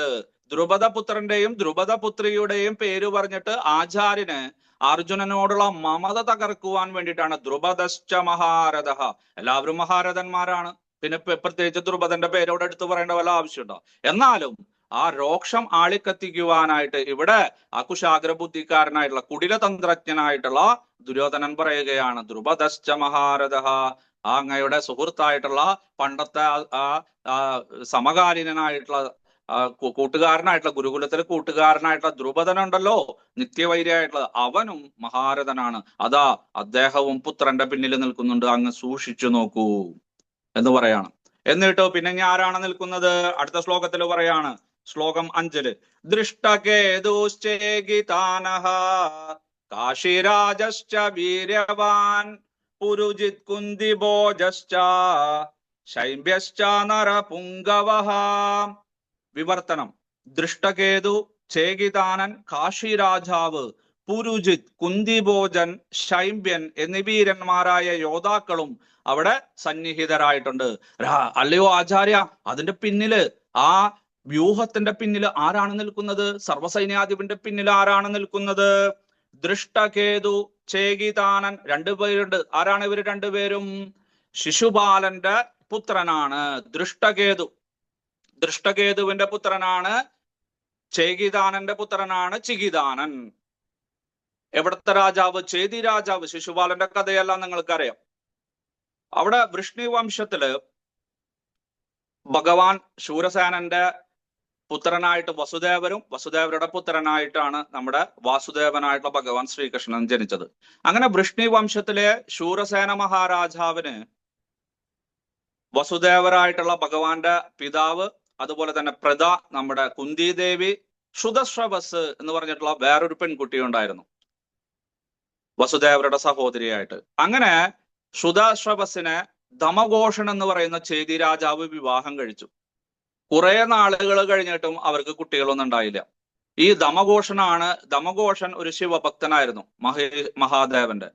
A: ദ്രുപദപുത്രന്റെയും ദ്രുപദപുത്രിയുടെയും പേര് പറഞ്ഞിട്ട് ആചാര്യന് അർജുനനോടുള്ള മമത തകർക്കുവാൻ വേണ്ടിയിട്ടാണ് ദ്രുപദശ്ച മഹാരഥ. എല്ലാവരും മഹാരഥന്മാരാണ്, പിന്നെ പ്രത്യേകിച്ച് ദ്രുപദന്റെ പേരോട് എടുത്തു പറയേണ്ട വല്ല ആവശ്യമുണ്ടോ? എന്നാലും ആ രോക്ഷം ആളിക്കത്തിക്കുവാനായിട്ട് ഇവിടെ അകുശാഗ്ര ബുദ്ധിക്കാരനായിട്ടുള്ള കുടിലതന്ത്രജ്ഞനായിട്ടുള്ള ദുര്യോധനൻ പറയുകയാണ് ദ്രുപദശ്ച മഹാരഥ. ആ അങ്ങയുടെ സുഹൃത്തായിട്ടുള്ള പണ്ടത്തെ സമകാലീനായിട്ടുള്ള കൂട്ടുകാരനായിട്ടുള്ള, ഗുരുകുലത്തിലെ കൂട്ടുകാരനായിട്ടുള്ള ദ്രുപദനുണ്ടല്ലോ, നിത്യവൈരിയായിട്ടുള്ള, അവനും മഹാരഥനാണ്. അതാ അദ്ദേഹവും പുത്രന്റെ പിന്നിൽ നിൽക്കുന്നുണ്ട്, അങ്ങ് സൂക്ഷിച്ചു നോക്കൂ എന്ന് പറയാണ്. എന്നിട്ടോ പിന്നെ ഞാൻ ആരാണ് നിൽക്കുന്നത്? അടുത്ത ശ്ലോകത്തിൽ പറയാണ്, ശ്ലോകം 5 ദൃഷ്ടകേതുശ്ചേകിതാനഃ കാശിരാജശ്ച വീര്യവാൻ പുരുജിത് കുന്തിഭോജശ്ച ശൈബ്യശ്ച നരപുംഗവഃ. വിവർത്തനം: ദൃഷ്ടകേതു, ചേകിതാനൻ, കാശിരാജാവ്, പുരുജിത്, കുന്തിഭോജൻ, ശൈബ്യൻ എന്നീ വീരന്മാരായ യോദ്ധാക്കളും അവിടെ സന്നിഹിതരായിട്ടുണ്ട്. അല്ലയോ ആചാര്യ, അതിന്റെ പിന്നില്, ആ വ്യൂഹത്തിന്റെ പിന്നിൽ ആരാണ് നിൽക്കുന്നത്? സർവസൈന്യാധിപന്റെ പിന്നിൽ ആരാണ് നിൽക്കുന്നത്? ദൃഷ്ടകേതു, ചേകിതാനൻ, 2 പേരുണ്ട്. ആരാണ് ഇവര് 2 പേരും? ശിശുപാലന്റെ പുത്രനാണ് ദൃഷ്ടകേതു. ദൃഷ്ടകേതുവിന്റെ പുത്രനാണ് ചേകിതാനന്റെ പുത്രനാണ് ചികിതാനൻ. എവിടത്തെ രാജാവ്? ചേതി രാജാവ്. ശിശുപാലന്റെ കഥയെല്ലാം നിങ്ങൾക്കറിയാം. അവിടെ വൃഷ്ണി വംശത്തില് ഭഗവാൻ ശൂരസേനന്റെ പുത്രനായിട്ട് വസുദേവരും, വസുദേവരുടെ പുത്രനായിട്ടാണ് നമ്മുടെ വാസുദേവനായിട്ടുള്ള ഭഗവാൻ ശ്രീകൃഷ്ണൻ ജനിച്ചത്. അങ്ങനെ വൃഷ്ണി വംശത്തിലെ ശൂരസേന മഹാരാജാവിന് വസുദേവരായിട്ടുള്ള ഭഗവാന്റെ പിതാവ്, അതുപോലെ തന്നെ പ്രദ നമ്മുടെ കുന്തിദേവി, ശ്രുതശ്രവസ് എന്ന് പറഞ്ഞിട്ടുള്ള വേറൊരു പെൺകുട്ടി ഉണ്ടായിരുന്നു, വസുദേവരുടെ സഹോദരിയായിട്ട്. അങ്ങനെ ശ്രുതശ്രവസിനെ ദമഘോഷൻ എന്ന് പറയുന്ന ചേതി രാജാവ് വിവാഹം കഴിച്ചു. കുറെ നാളുകൾ കഴിഞ്ഞിട്ടും അവർക്ക് കുട്ടികളൊന്നും ഉണ്ടായില്ല. ഈ ദമഘോഷൻ ഒരു ശിവഭക്തനായിരുന്നു, മഹാദേവന്റെ.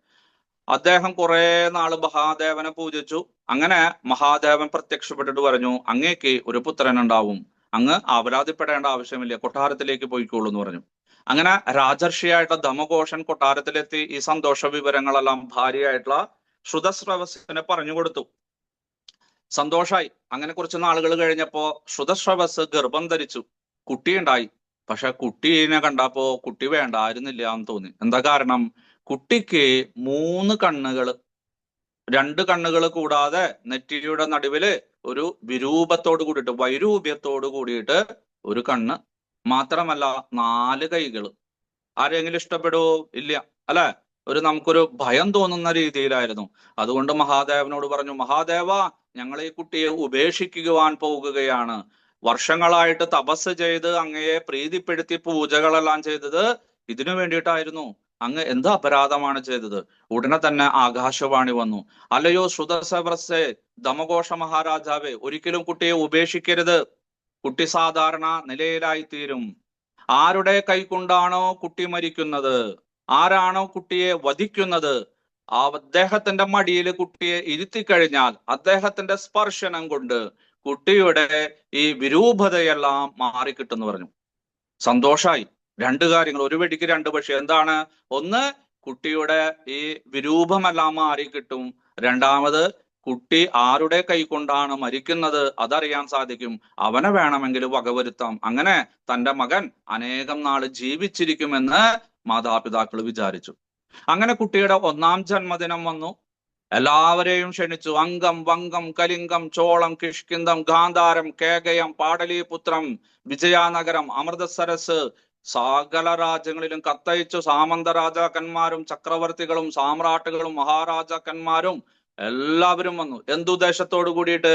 A: അദ്ദേഹം കുറെ നാള് മഹാദേവനെ പൂജിച്ചു. അങ്ങനെ മഹാദേവൻ പ്രത്യക്ഷപ്പെട്ടിട്ട് പറഞ്ഞു, അങ്ങേക്ക് ഒരു പുത്രൻ ഉണ്ടാവും, അങ്ങ് അപരാധിപ്പെടേണ്ട ആവശ്യമില്ല, കൊട്ടാരത്തിലേക്ക് പോയിക്കോളൂ എന്ന് പറഞ്ഞു. അങ്ങനെ രാജർഷിയായിട്ടുള്ള ദമഘോഷൻ കൊട്ടാരത്തിലെത്തി ഈ സന്തോഷ വിവരങ്ങളെല്ലാം ഭാര്യയായിട്ടുള്ള ശ്രുതശ്രവസിനെ പറഞ്ഞു കൊടുത്തു. സന്തോഷായി. അങ്ങനെ കുറച്ച് നാളുകൾ കഴിഞ്ഞപ്പോ ശ്രുതശ്രവസ് ഗർഭം ധരിച്ചു, കുട്ടിയുണ്ടായി. പക്ഷെ കുട്ടീനെ കണ്ടപ്പോ കുട്ടി വേണ്ടായിരുന്നില്ല എന്ന് തോന്നി. എന്താ കാരണം? കുട്ടിക്ക് 3 കണ്ണുകൾ, 2 കണ്ണുകൾ കൂടാതെ നെറ്റിയുടെ നടുവില് ഒരു വിരൂപത്തോട് കൂടിയിട്ട്, വൈരൂപ്യത്തോട് കൂടിയിട്ട് ഒരു കണ്ണ്, മാത്രമല്ല 4 കൈകൾ. ആരെങ്കിലും ഇഷ്ടപ്പെടുവോ? ഇല്ല അല്ലെ? നമുക്കൊരു ഭയം തോന്നുന്ന രീതിയിലായിരുന്നു. അതുകൊണ്ട് മഹാദേവനോട് പറഞ്ഞു, മഹാദേവ, ഞങ്ങൾ ഈ കുട്ടിയെ ഉപേക്ഷിക്കുവാൻ പോകുകയാണ്. വർഷങ്ങളായിട്ട് തപസ് ചെയ്ത് അങ്ങയെ പ്രീതിപ്പെടുത്തി പൂജകളെല്ലാം ചെയ്തത് ഇതിനു വേണ്ടിയിട്ടായിരുന്നു. അങ്ങ് എന്ത് അപരാധമാണ് ചെയ്തത്? ഉടനെ തന്നെ ആകാശവാണി വന്നു, അല്ലയോ ശ്രുതശ്രവസേ, ദമഘോഷ മഹാരാജാവേ, ഒരിക്കലും കുട്ടിയെ ഉപേക്ഷിക്കരുത്. കുട്ടി സാധാരണ നിലയിലായിത്തീരും. ആരുടെ കൈകൊണ്ടാണോ കുട്ടി മരിക്കുന്നത്, ആരാണോ കുട്ടിയെ വധിക്കുന്നത്, അദ്ദേഹത്തിന്റെ മടിയിൽ കുട്ടിയെ ഇരുത്തിക്കഴിഞ്ഞാൽ അദ്ദേഹത്തിന്റെ സ്പർശനം കൊണ്ട് കുട്ടിയുടെ ഈ വിരൂപതയെല്ലാം മാറിക്കിട്ടെന്ന് പറഞ്ഞു. സന്തോഷായി. 2 കാര്യങ്ങൾ, ഒരു വെടിക്ക് 2 പക്ഷി. എന്താണ്? ഒന്ന്, കുട്ടിയുടെ ഈ വിരൂപമെല്ലാം മാറിക്കിട്ടും. രണ്ടാമത്, കുട്ടി ആരുടെ കൈകൊണ്ടാണ് മരിക്കുന്നത് അതറിയാൻ സാധിക്കും, അവനെ വേണമെങ്കിൽ വകവരുത്താം. അങ്ങനെ തന്റെ മകൻ അനേകം നാള് ജീവിച്ചിരിക്കുമെന്ന് മാതാപിതാക്കൾ വിചാരിച്ചു. അങ്ങനെ കുട്ടിയുടെ 1-ാം ജന്മദിനം വന്നു. എല്ലാവരെയും ക്ഷണിച്ചു. അംഗം, വംഗം, കലിംഗം, ചോളം, കിഷ്കിന്ധം, ഗാന്ധാരം, കേകയം, പാടലീപുത്രം, വിജയാനഗരം, അമൃതസരസ്, സകല രാജ്യങ്ങളിലും കത്തയച്ചു. സാമന്ത രാജാക്കന്മാരും ചക്രവർത്തികളും സാമ്രാട്ടുകളും മഹാരാജാക്കന്മാരും എല്ലാവരും വന്നു. എന്തുദ്ദേശത്തോടു കൂടിയിട്ട്?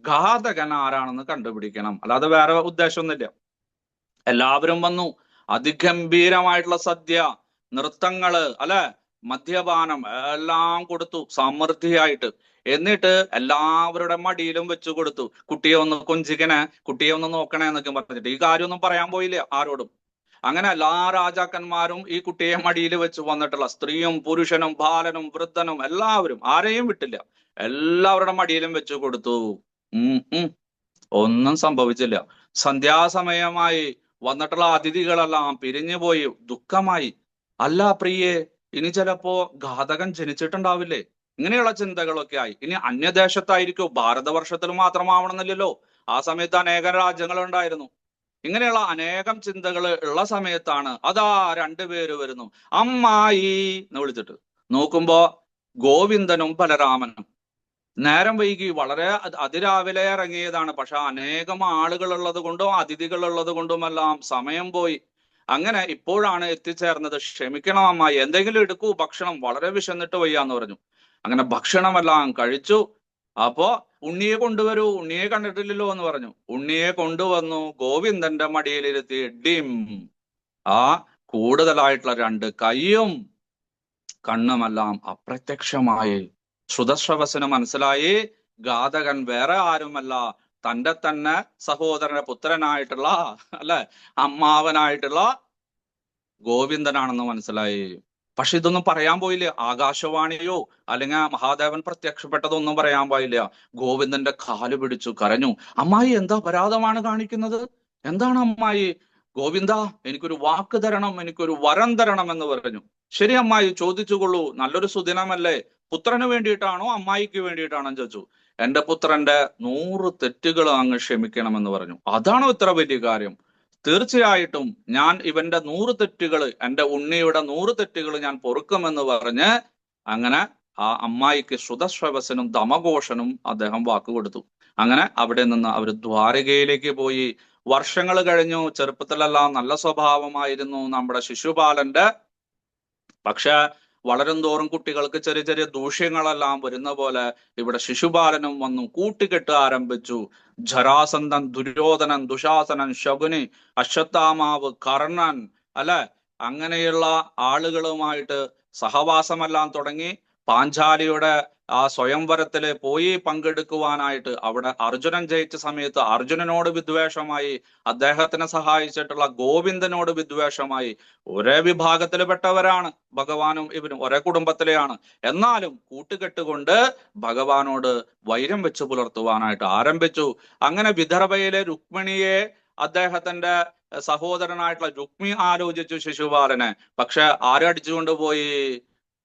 A: ഘാതകൻ ആരാണെന്ന് കണ്ടുപിടിക്കണം, അല്ലാതെ വേറെ ഉദ്ദേശമൊന്നുമില്ല. എല്ലാവരും വന്നു. അതിഗംഭീരമായിട്ടുള്ള സദ്യ, നൃത്തങ്ങള്, മദ്യപാനം എല്ലാം കൊടുത്തു സമൃദ്ധിയായിട്ട്. എന്നിട്ട് എല്ലാവരുടെ മടിയിലും വെച്ചു കൊടുത്തു. കുട്ടിയെ ഒന്ന് കൊഞ്ചിക്കണേ, കുട്ടിയെ ഒന്ന് നോക്കണേ എന്നൊക്കെ പറഞ്ഞിട്ട്. ഈ കാര്യമൊന്നും പറയാൻ പോയില്ല ആരോടും. അങ്ങനെ എല്ലാ രാജാക്കന്മാരും ഈ കുട്ടിയെ മടിയിൽ വെച്ച് വന്നിട്ടുള്ള സ്ത്രീയും പുരുഷനും ബാലനും വൃദ്ധനും എല്ലാവരും, ആരെയും വിട്ടില്ല, എല്ലാവരുടെ മടിയിലും വെച്ചു കൊടുത്തു. ഒന്നും സംഭവിച്ചില്ല. സന്ധ്യാസമയമായി. വന്നിട്ടുള്ള അതിഥികളെല്ലാം പിരിഞ്ഞുപോയി. ദുഃഖമായി. അല്ല പ്രിയേ, ഇനി ചിലപ്പോ ഘാതകൻ ജനിച്ചിട്ടുണ്ടാവില്ലേ? ഇങ്ങനെയുള്ള ചിന്തകളൊക്കെ ആയി. ഇനി അന്യദേശത്തായിരിക്കും, ഭാരതവർഷത്തിൽ മാത്രമാവണമെന്നില്ലല്ലോ. ആ സമയത്ത് അനേകം രാജ്യങ്ങൾ ഉണ്ടായിരുന്നു. ഇങ്ങനെയുള്ള അനേകം ചിന്തകൾ ഉള്ള സമയത്താണ് അതാ 2 പേര് വരുന്നു. അമ്മായി എന്ന് വിളിച്ചിട്ട് നോക്കുമ്പോ ഗോവിന്ദനും ബലരാമനും. നേരം വൈകി, വളരെ അതിരാവിലെ ഇറങ്ങിയതാണ്. പക്ഷെ അനേകം ആളുകൾ ഉള്ളത് കൊണ്ടും അതിഥികൾ ഉള്ളത് കൊണ്ടുമെല്ലാം സമയം പോയി. അങ്ങനെ ഇപ്പോഴാണ് എത്തിച്ചേർന്നത്. ക്ഷമിക്കണം അമ്മായി, എന്തെങ്കിലും എടുക്കൂ ഭക്ഷണം, വളരെ വിശന്നിട്ട് വയ്യാന്ന് പറഞ്ഞു. അങ്ങനെ ഭക്ഷണമെല്ലാം കഴിച്ചു. അപ്പോ ഉണ്ണിയെ കൊണ്ടുവരൂ, ഉണ്ണിയെ കണ്ടിട്ടില്ലല്ലോ എന്ന് പറഞ്ഞു. ഉണ്ണിയെ കൊണ്ടുവന്നു. ഗോവിന്ദന്റെ മടിയിലിരുത്തി ഡിം. ആ കൂടുതലായിട്ടുള്ള 2 കൈയും കണ്ണുമെല്ലാം അപ്രത്യക്ഷമായി. ശ്രുതശ്രവസിന് മനസ്സിലായി, ഘാതകൻ വേറെ ആരുമല്ല, തന്റെ തന്നെ സഹോദരന്റെ പുത്രനായിട്ടുള്ള അമ്മാവനായിട്ടുള്ള ഗോവിന്ദനാണെന്ന് മനസ്സിലായി. പക്ഷെ ഇതൊന്നും പറയാൻ പോയില്ല. ആകാശവാണിയോ അല്ലെങ്കിൽ മഹാദേവൻ പ്രത്യക്ഷപ്പെട്ടതൊന്നും പറയാൻ പോയില്ല. ഗോവിന്ദന്റെ കാല് പിടിച്ചു കരഞ്ഞു. അമ്മായി, എന്താ അപരാധമാണ് കാണിക്കുന്നത്? എന്താണ് അമ്മായി? ഗോവിന്ദ, എനിക്കൊരു വാക്ക് തരണം, എനിക്കൊരു വരം തരണം എന്ന് പറഞ്ഞു. ശരി അമ്മായി, ചോദിച്ചുകൊള്ളൂ, നല്ലൊരു സുദിനമല്ലേ, പുത്രന് വേണ്ടിയിട്ടാണോ അമ്മായിക്ക് വേണ്ടിയിട്ടാണോ ചോദിച്ചു. എന്റെ പുത്രന്റെ 100 തെറ്റുകൾ അങ്ങ് ക്ഷമിക്കണമെന്ന് പറഞ്ഞു. അതാണോ ഇത്ര വലിയ കാര്യം? തീർച്ചയായിട്ടും ഞാൻ ഇവന്റെ 100 തെറ്റുകൾ, എന്റെ ഉണ്ണിയുടെ 100 തെറ്റുകൾ ഞാൻ പൊറുക്കുമെന്ന് പറഞ്ഞ് അങ്ങനെ ആ അമ്മായിക്ക് ശ്രുതശ്രവസനും ദമഘോഷനും അദ്ദേഹം വാക്കുകൊടുത്തു. അങ്ങനെ അവിടെ നിന്ന് അവർ ദ്വാരകയിലേക്ക് പോയി. വർഷങ്ങൾ കഴിഞ്ഞു. ചെറുപ്പത്തിലെല്ലാം നല്ല സ്വഭാവമായിരുന്നു നമ്മുടെ ശിശുപാലന്റെ. പക്ഷെ വളരും തോറും കുട്ടികൾക്ക് ചെറിയ ചെറിയ ദൂഷ്യങ്ങളെല്ലാം വരുന്ന പോലെ ഇവിടെ ശിശുപാലനും വന്നു, കൂട്ടുകെട്ട് ആരംഭിച്ചു. ജരാസന്ധൻ, ദുര്യോധനൻ, ദുശാസനൻ, ശകുനി, അശ്വത്ഥാമാവ്, കർണൻ, അല്ലെ, അങ്ങനെയുള്ള ആളുകളുമായിട്ട് സഹവാസമെല്ലാം തുടങ്ങി. പാഞ്ചാലിയുടെ ആ സ്വയംവരത്തില് പോയി പങ്കെടുക്കുവാനായിട്ട് അവിടെ അർജുനൻ ജയിച്ച സമയത്ത് അർജുനനോട് വിദ്വേഷമായി, അദ്ദേഹത്തിനെ സഹായിച്ചിട്ടുള്ള ഗോവിന്ദനോട് വിദ്വേഷമായി. ഒരേ വിഭാഗത്തിൽ പെട്ടവരാണ് ഭഗവാനും ഇവരും, ഒരേ കുടുംബത്തിലെയാണ്. എന്നാലും കൂട്ടുകെട്ടുകൊണ്ട് ഭഗവാനോട് വൈരം വെച്ച് പുലർത്തുവാനായിട്ട് ആരംഭിച്ചു. അങ്ങനെ വിദർഭയിലെ രുക്മിണിയെ അദ്ദേഹത്തിന്റെ സഹോദരനായിട്ടുള്ള രുക്മി ആലോചിച്ചു ശിശുപാലനെ. പക്ഷെ ആരടിച്ചുകൊണ്ടുപോയി?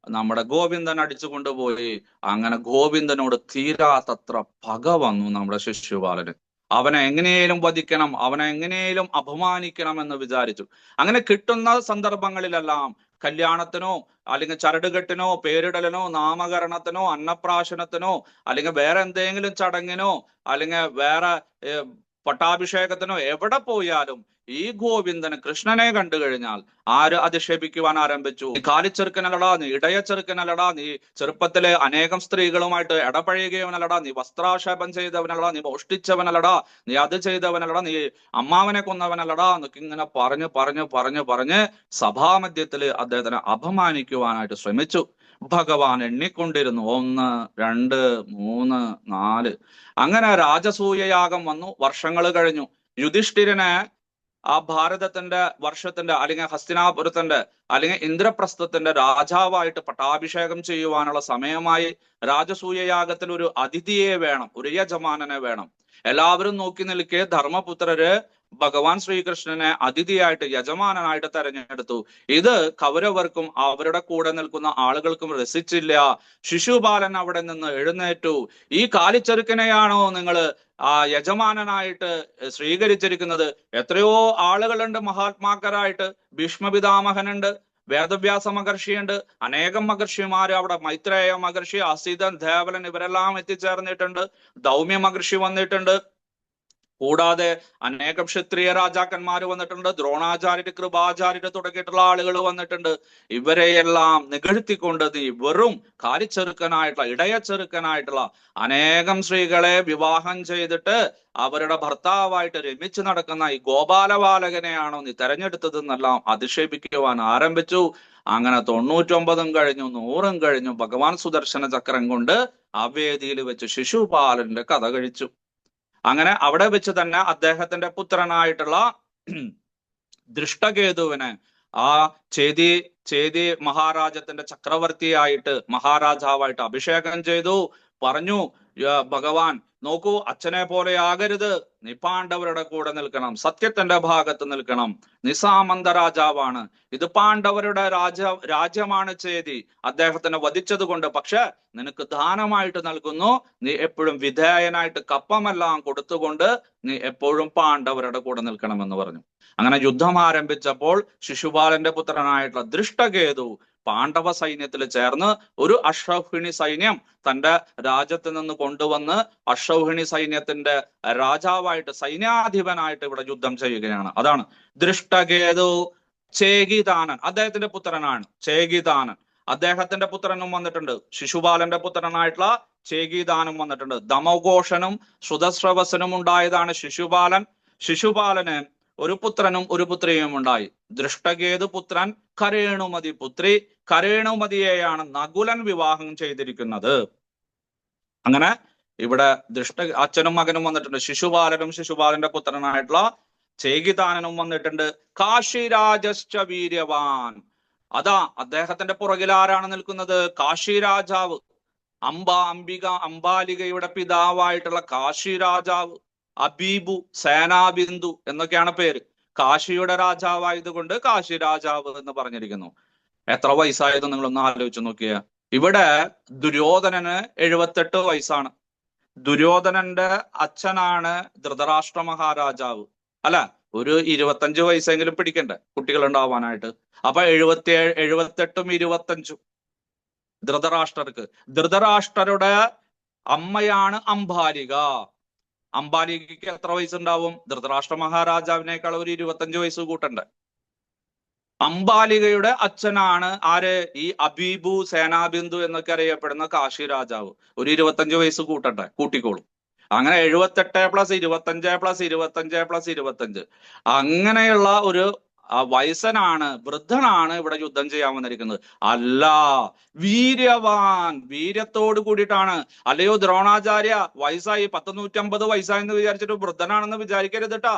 A: നമ്മുടെ ഗോവിന്ദൻ അടിച്ചു കൊണ്ടുപോയി. അങ്ങനെ ഗോവിന്ദനോട് തീരാത്തത്ര പക വന്നു നമ്മുടെ ശിശുപാലന്. അവനെ എങ്ങനെയും വധിക്കണം, അവനെ എങ്ങനെയും അപമാനിക്കണം എന്ന് വിചാരിച്ചു. അങ്ങനെ കിട്ടുന്ന സന്ദർഭങ്ങളിലെല്ലാം കല്യാണത്തിനോ അല്ലെങ്കിൽ ചരടുകെട്ടിനോ പേരിടലിനോ നാമകരണത്തിനോ അന്നപ്രാശനത്തിനോ അല്ലെങ്കിൽ വേറെ എന്തെങ്കിലും ചടങ്ങിനോ അല്ലെങ്കിൽ വേറെ പട്ടാഭിഷേകത്തിനോ എവിടെ പോയാലും ഈ ഗോവിന്ദന് കൃഷ്ണനെ കണ്ടു കഴിഞ്ഞാൽ ആര് അധിക്ഷേപിക്കുവാൻ ആരംഭിച്ചു? നീ കാലിച്ചെറുക്കനല്ലടാ, നീ ഇടയ ചെറുക്കനല്ലടാ, നീ ചെറുപ്പത്തിലെ അനേകം സ്ത്രീകളുമായിട്ട് ഇടപഴകിയവനല്ലടാ, നീ വസ്ത്രാക്ഷേപം ചെയ്തവനല്ലടാ, നീ മോഷ്ടിച്ചവനല്ലടാ, നീ അത് ചെയ്തവനല്ലടാ, നീ അമ്മാവനെ കൊന്നവനല്ലടാ എന്നൊക്കെ ഇങ്ങനെ പറഞ്ഞു പറഞ്ഞു പറഞ്ഞു പറഞ്ഞ് സഭാമധ്യത്തില് അദ്ദേഹത്തിനെ അപമാനിക്കുവാനായിട്ട് ശ്രമിച്ചു. ഭഗവാൻ എണ്ണിക്കൊണ്ടിരുന്നു. 1, 2, 3, 4. അങ്ങനെ രാജസൂയയാഗം വന്നു. വർഷങ്ങൾ കഴിഞ്ഞു. യുധിഷ്ഠിരനെ ആ ഭാരതത്തിന്റെ വർഷത്തിന്റെ അല്ലെങ്കിൽ ഹസ്തിനാപുരത്തിന്റെ അല്ലെങ്കിൽ ഇന്ദ്രപ്രസ്ഥത്തിന്റെ രാജാവായിട്ട് പട്ടാഭിഷേകം ചെയ്യുവാനുള്ള സമയമായി. രാജസൂയയാഗത്തിൽ ഒരു അതിഥിയെ വേണം, ഒരു യജമാനനെ വേണം. എല്ലാവരും നോക്കി നിൽക്കെ ധർമ്മപുത്രര് ഭഗവാൻ ശ്രീകൃഷ്ണനെ അതിഥിയായിട്ട് യജമാനനായിട്ട് തെരഞ്ഞെടുത്തു. ഇത് കൗരവർക്കും അവരുടെ കൂടെ നിൽക്കുന്ന ആളുകൾക്കും രസിച്ചില്ല. ശിശുപാലൻ അവിടെ നിന്ന് എഴുന്നേറ്റു. ഈ കാലിച്ചെറുക്കനെയാണോ നിങ്ങൾ യജമാനനായിട്ട് സ്വീകരിച്ചിരിക്കുന്നത്? എത്രയോ ആളുകളുണ്ട് മഹാത്മാക്കരായിട്ട്. ഭീഷ്മപിതാമഹനുണ്ട്, വേദവ്യാസ മഹർഷിയുണ്ട്, അനേകം മഹർഷിമാര് അവിടെ, മൈത്രേയ മഹർഷി, അസിതൻ, ദേവലൻ, ഇവരെല്ലാം എത്തിച്ചേർന്നിട്ടുണ്ട്. ദൗമ്യ മഹർഷി വന്നിട്ടുണ്ട്. കൂടാതെ അനേകം ക്ഷത്രിയ രാജാക്കന്മാർ വന്നിട്ടുണ്ട്. ദ്രോണാചാര്യര്, കൃപാചാര്യര് തുടങ്ങിയിട്ടുള്ള ആളുകൾ വന്നിട്ടുണ്ട്. ഇവരെയെല്ലാം നികഴ്ത്തിക്കൊണ്ട് നീ വെറും കാലിച്ചെറുക്കനായിട്ടുള്ള ഇടയച്ചെറുക്കനായിട്ടുള്ള അനേകം സ്ത്രീകളെ വിവാഹം ചെയ്തിട്ട് അവരുടെ ഭർത്താവായിട്ട് രമിച്ചു നടക്കുന്ന ഈ ഗോപാലബാലകനെയാണോ നീ തെരഞ്ഞെടുത്തതെന്നെല്ലാം അധിക്ഷേപിക്കുവാൻ ആരംഭിച്ചു. അങ്ങനെ 99 കഴിഞ്ഞു, 100 കഴിഞ്ഞു. ഭഗവാൻ സുദർശന ചക്രം കൊണ്ട് ആ വേദിയിൽ വെച്ച് ശിശുപാലന്റെ കഥ കഴിച്ചു. അങ്ങനെ അവിടെ വെച്ച് തന്നെ അദ്ദേഹത്തിന്റെ പുത്രനായിട്ടുള്ള ദൃഷ്ടകേതുവിനെ ആ ചേതി മഹാരാജത്തിന്റെ ചക്രവർത്തിയായിട്ട് മഹാരാജാവായിട്ട് അഭിഷേകം ചെയ്തു. പറഞ്ഞു, ഭഗവാൻ നോക്കൂ, അച്ഛനെ പോലെ ആകരുത്, നീ പാണ്ഡവരുടെ കൂടെ നിൽക്കണം, സത്യത്തിന്റെ ഭാഗത്ത് നിൽക്കണം. നീ സാമന്ത രാജാവാണ്, ഇത് പാണ്ഡവരുടെ രാജ്യമാണ് ചേതി, അദ്ദേഹത്തിനെ വധിച്ചത് കൊണ്ട്. പക്ഷെ നിനക്ക് ദാനമായിട്ട് നൽകുന്നു, നീ എപ്പോഴും വിധേയനായിട്ട് കപ്പമെല്ലാം കൊടുത്തുകൊണ്ട് നീ എപ്പോഴും പാണ്ഡവരുടെ കൂടെ നിൽക്കണമെന്ന് പറഞ്ഞു. അങ്ങനെ യുദ്ധം ആരംഭിച്ചപ്പോൾ ശിശുപാലന്റെ പുത്രനായിട്ടുള്ള ദൃഷ്ടകേതു പാണ്ഡവ സൈന്യത്തിൽ ചേർന്ന് ഒരു അശ്വഹിണി സൈന്യം തന്റെ രാജ്യത്ത് നിന്ന് കൊണ്ടുവന്ന് അശ്വഹിണി സൈന്യത്തിന്റെ രാജാവായിട്ട് സൈന്യാധിപനായിട്ട് ഇവിടെ യുദ്ധം ചെയ്യുകയാണ്. അതാണ് ദൃഷ്ടകേതു. ചേകിതാനൻ അദ്ദേഹത്തിന്റെ പുത്രനാണ്. ചേകിതാനൻ അദ്ദേഹത്തിന്റെ പുത്രനും വന്നിട്ടുണ്ട്. ശിശുപാലന്റെ പുത്രനായിട്ടുള്ള ചേകിതാനും വന്നിട്ടുണ്ട്. ദമഘോഷനും ശ്രുതസ്രവസനും ഉണ്ടായതാണ് ശിശുപാലൻ. ശിശുപാലന് ഒരു പുത്രനും ഒരു പുത്രിയും ഉണ്ടായി. ദൃഷ്ടകേതു പുത്രൻ കരേണുമതി പുത്രി. കരേണുമതിയെയാണ് നകുലൻ വിവാഹം ചെയ്തിരിക്കുന്നത്. അങ്ങനെ ഇവിടെ അച്ഛനും മകനും വന്നിട്ടുണ്ട്. ശിശുപാലനും ശിശുപാലന്റെ പുത്രനായിട്ടുള്ള ചേകിതാനനും വന്നിട്ടുണ്ട്. കാശിരാജശ്ച വീര്യവാൻ. അതാ അദ്ദേഹത്തിന്റെ പുറകിൽ ആരാണ് നിൽക്കുന്നത്? കാശി രാജാവ്. അംബാലികയുടെ പിതാവായിട്ടുള്ള കാശി രാജാവ്. അബീബു, സേനാബിന്ദു എന്നൊക്കെയാണ് പേര്. കാശിയുടെ രാജാവായതുകൊണ്ട് കാശി രാജാവ് എന്ന് പറഞ്ഞിരിക്കുന്നു. എത്ര വയസ്സായത് നിങ്ങളൊന്ന് ആലോചിച്ച് നോക്കിയ. ഇവിടെ ദുര്യോധനന് 78 വയസ്സാണ്. ദുര്യോധനന്റെ അച്ഛനാണ് ധൃതരാഷ്ട്ര മഹാരാജാവ്. അല്ല, ഒരു 25 വയസ്സെങ്കിലും പിടിക്കണ്ടേ കുട്ടികൾ ഉണ്ടാവാനായിട്ട്? അപ്പൊ 77, 78, 25 ധൃതരാഷ്ട്രർക്ക്. ധൃതരാഷ്ട്രരുടെ അമ്മയാണ് അംബാലിക. അംബാലികയ്ക്ക് എത്ര വയസ്സുണ്ടാവും? ധൃതരാഷ്ട്ര മഹാരാജാവിനേക്കാൾ ഒരു 25 വയസ്സ് കൂട്ടണ്ടേ? അംബാലികയുടെ അച്ഛനാണ് ആര്? ഈ അബീബു സേനാബിന്ദു എന്നൊക്കെ അറിയപ്പെടുന്ന കാശി രാജാവ്. ഒരു 25 വയസ്സ് കൂട്ടിക്കോളും. അങ്ങനെ 78+25+25+25 അങ്ങനെയുള്ള ഒരു വയസ്സനാണ്, വൃദ്ധനാണ് ഇവിടെ യുദ്ധം ചെയ്യാൻ വന്നിരിക്കുന്നത്. അല്ല, വീര്യവാൻ, വീര്യത്തോട് കൂടിയിട്ടാണ്. അല്ലയോ ദ്രോണാചാര്യ, വയസ്സായി 150 വയസ്സായെന്ന് വിചാരിച്ചിട്ട് വൃദ്ധനാണെന്ന് വിചാരിക്കരുത് കേട്ടാ.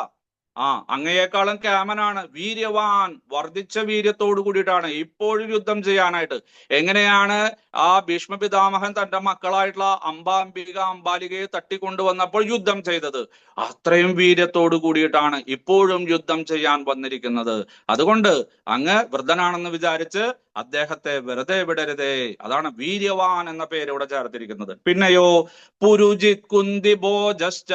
A: അങ്ങയേക്കാളും കേമനാണ്, വീര്യവാൻ, വർദ്ധിച്ച വീര്യത്തോട് കൂടിയിട്ടാണ് ഇപ്പോഴും യുദ്ധം ചെയ്യാനായിട്ട്. എങ്ങനെയാണ് ആ ഭീഷ്മ പിതാമഹൻ തന്റെ മക്കളായിട്ടുള്ള അംബാലികയെ തട്ടിക്കൊണ്ടുവന്നപ്പോൾ യുദ്ധം ചെയ്തത്, അത്രയും വീര്യത്തോട് കൂടിയിട്ടാണ് ഇപ്പോഴും യുദ്ധം ചെയ്യാൻ വന്നിരിക്കുന്നത്. അതുകൊണ്ട് അങ്ങ് വൃദ്ധനാണെന്ന് വിചാരിച്ച് അദ്ദേഹത്തെ വെറുതെ വിടരുതേ. അതാണ് വീര്യവാൻ എന്ന പേര് ഇവിടെ ചേർത്തിരിക്കുന്നത്. പിന്നെയോ പുരുജിത് കുന്തിഭോജശ്ച,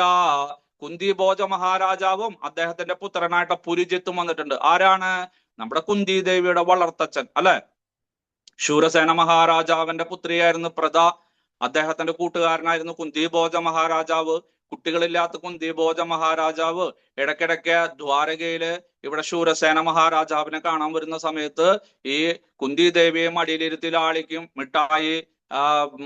A: കുന്തിഭോജ മഹാരാജാവും അദ്ദേഹത്തിന്റെ പുത്രനായിട്ട് പുരുജിത്തും വന്നിട്ടുണ്ട്. ആരാണ്? നമ്മുടെ കുന്തി ദേവിയുടെ വളർത്തച്ഛൻ അല്ലെ. ശൂരസേന മഹാരാജാവിന്റെ പുത്രിയായിരുന്നു പ്രത. അദ്ദേഹത്തിന്റെ കൂട്ടുകാരനായിരുന്നു കുന്തിഭോജ മഹാരാജാവ്. കുട്ടികളില്ലാത്ത കുന്തിഭോജ മഹാരാജാവ് ഇടയ്ക്കിടയ്ക്ക് ദ്വാരകയില് ഇവിടെ ശൂരസേന മഹാരാജാവിനെ കാണാൻ വരുന്ന സമയത്ത് ഈ കുന്തി ദേവിയെ മടിയിലിരുത്തി ലാളിക്കും. മിഠായി,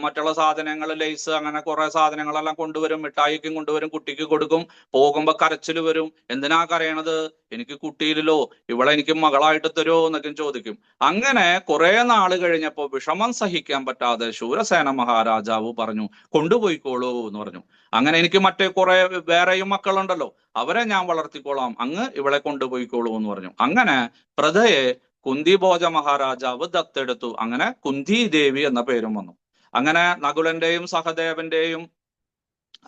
A: മറ്റുള്ള സാധനങ്ങൾ, ലേസ്, അങ്ങനെ കുറെ സാധനങ്ങളെല്ലാം കൊണ്ടുവരും. മിഠായിക്കും കൊണ്ടുവരും, കുട്ടിക്ക് കൊടുക്കും. പോകുമ്പോ കരച്ചിൽ വരും. എന്തിനാ കരയണത്? എനിക്ക് കുട്ടിയില്ലല്ലോ, ഇവളെ എനിക്ക് മകളായിട്ട് തരുമോ എന്നൊക്കെ ചോദിക്കും. അങ്ങനെ കുറെ നാള് കഴിഞ്ഞപ്പോ വിഷമം സഹിക്കാൻ പറ്റാതെ ശൂരസേന മഹാരാജാവ് പറഞ്ഞു, കൊണ്ടുപോയിക്കോളൂ എന്ന് പറഞ്ഞു. അങ്ങനെ എനിക്ക് മറ്റേ കുറെ വേറെയും മക്കളുണ്ടല്ലോ, അവരെ ഞാൻ വളർത്തിക്കോളാം, അങ്ങ് ഇവളെ കൊണ്ടുപോയിക്കോളൂ എന്ന് പറഞ്ഞു. അങ്ങനെ പ്രഥയെ കുന്തിഭോജ മഹാരാജാവ് ദത്തെടുത്തു. അങ്ങനെ കുന്തി ദേവി എന്ന പേരും വന്നു. അങ്ങനെ നകുലന്റെയും സഹദേവന്റെയും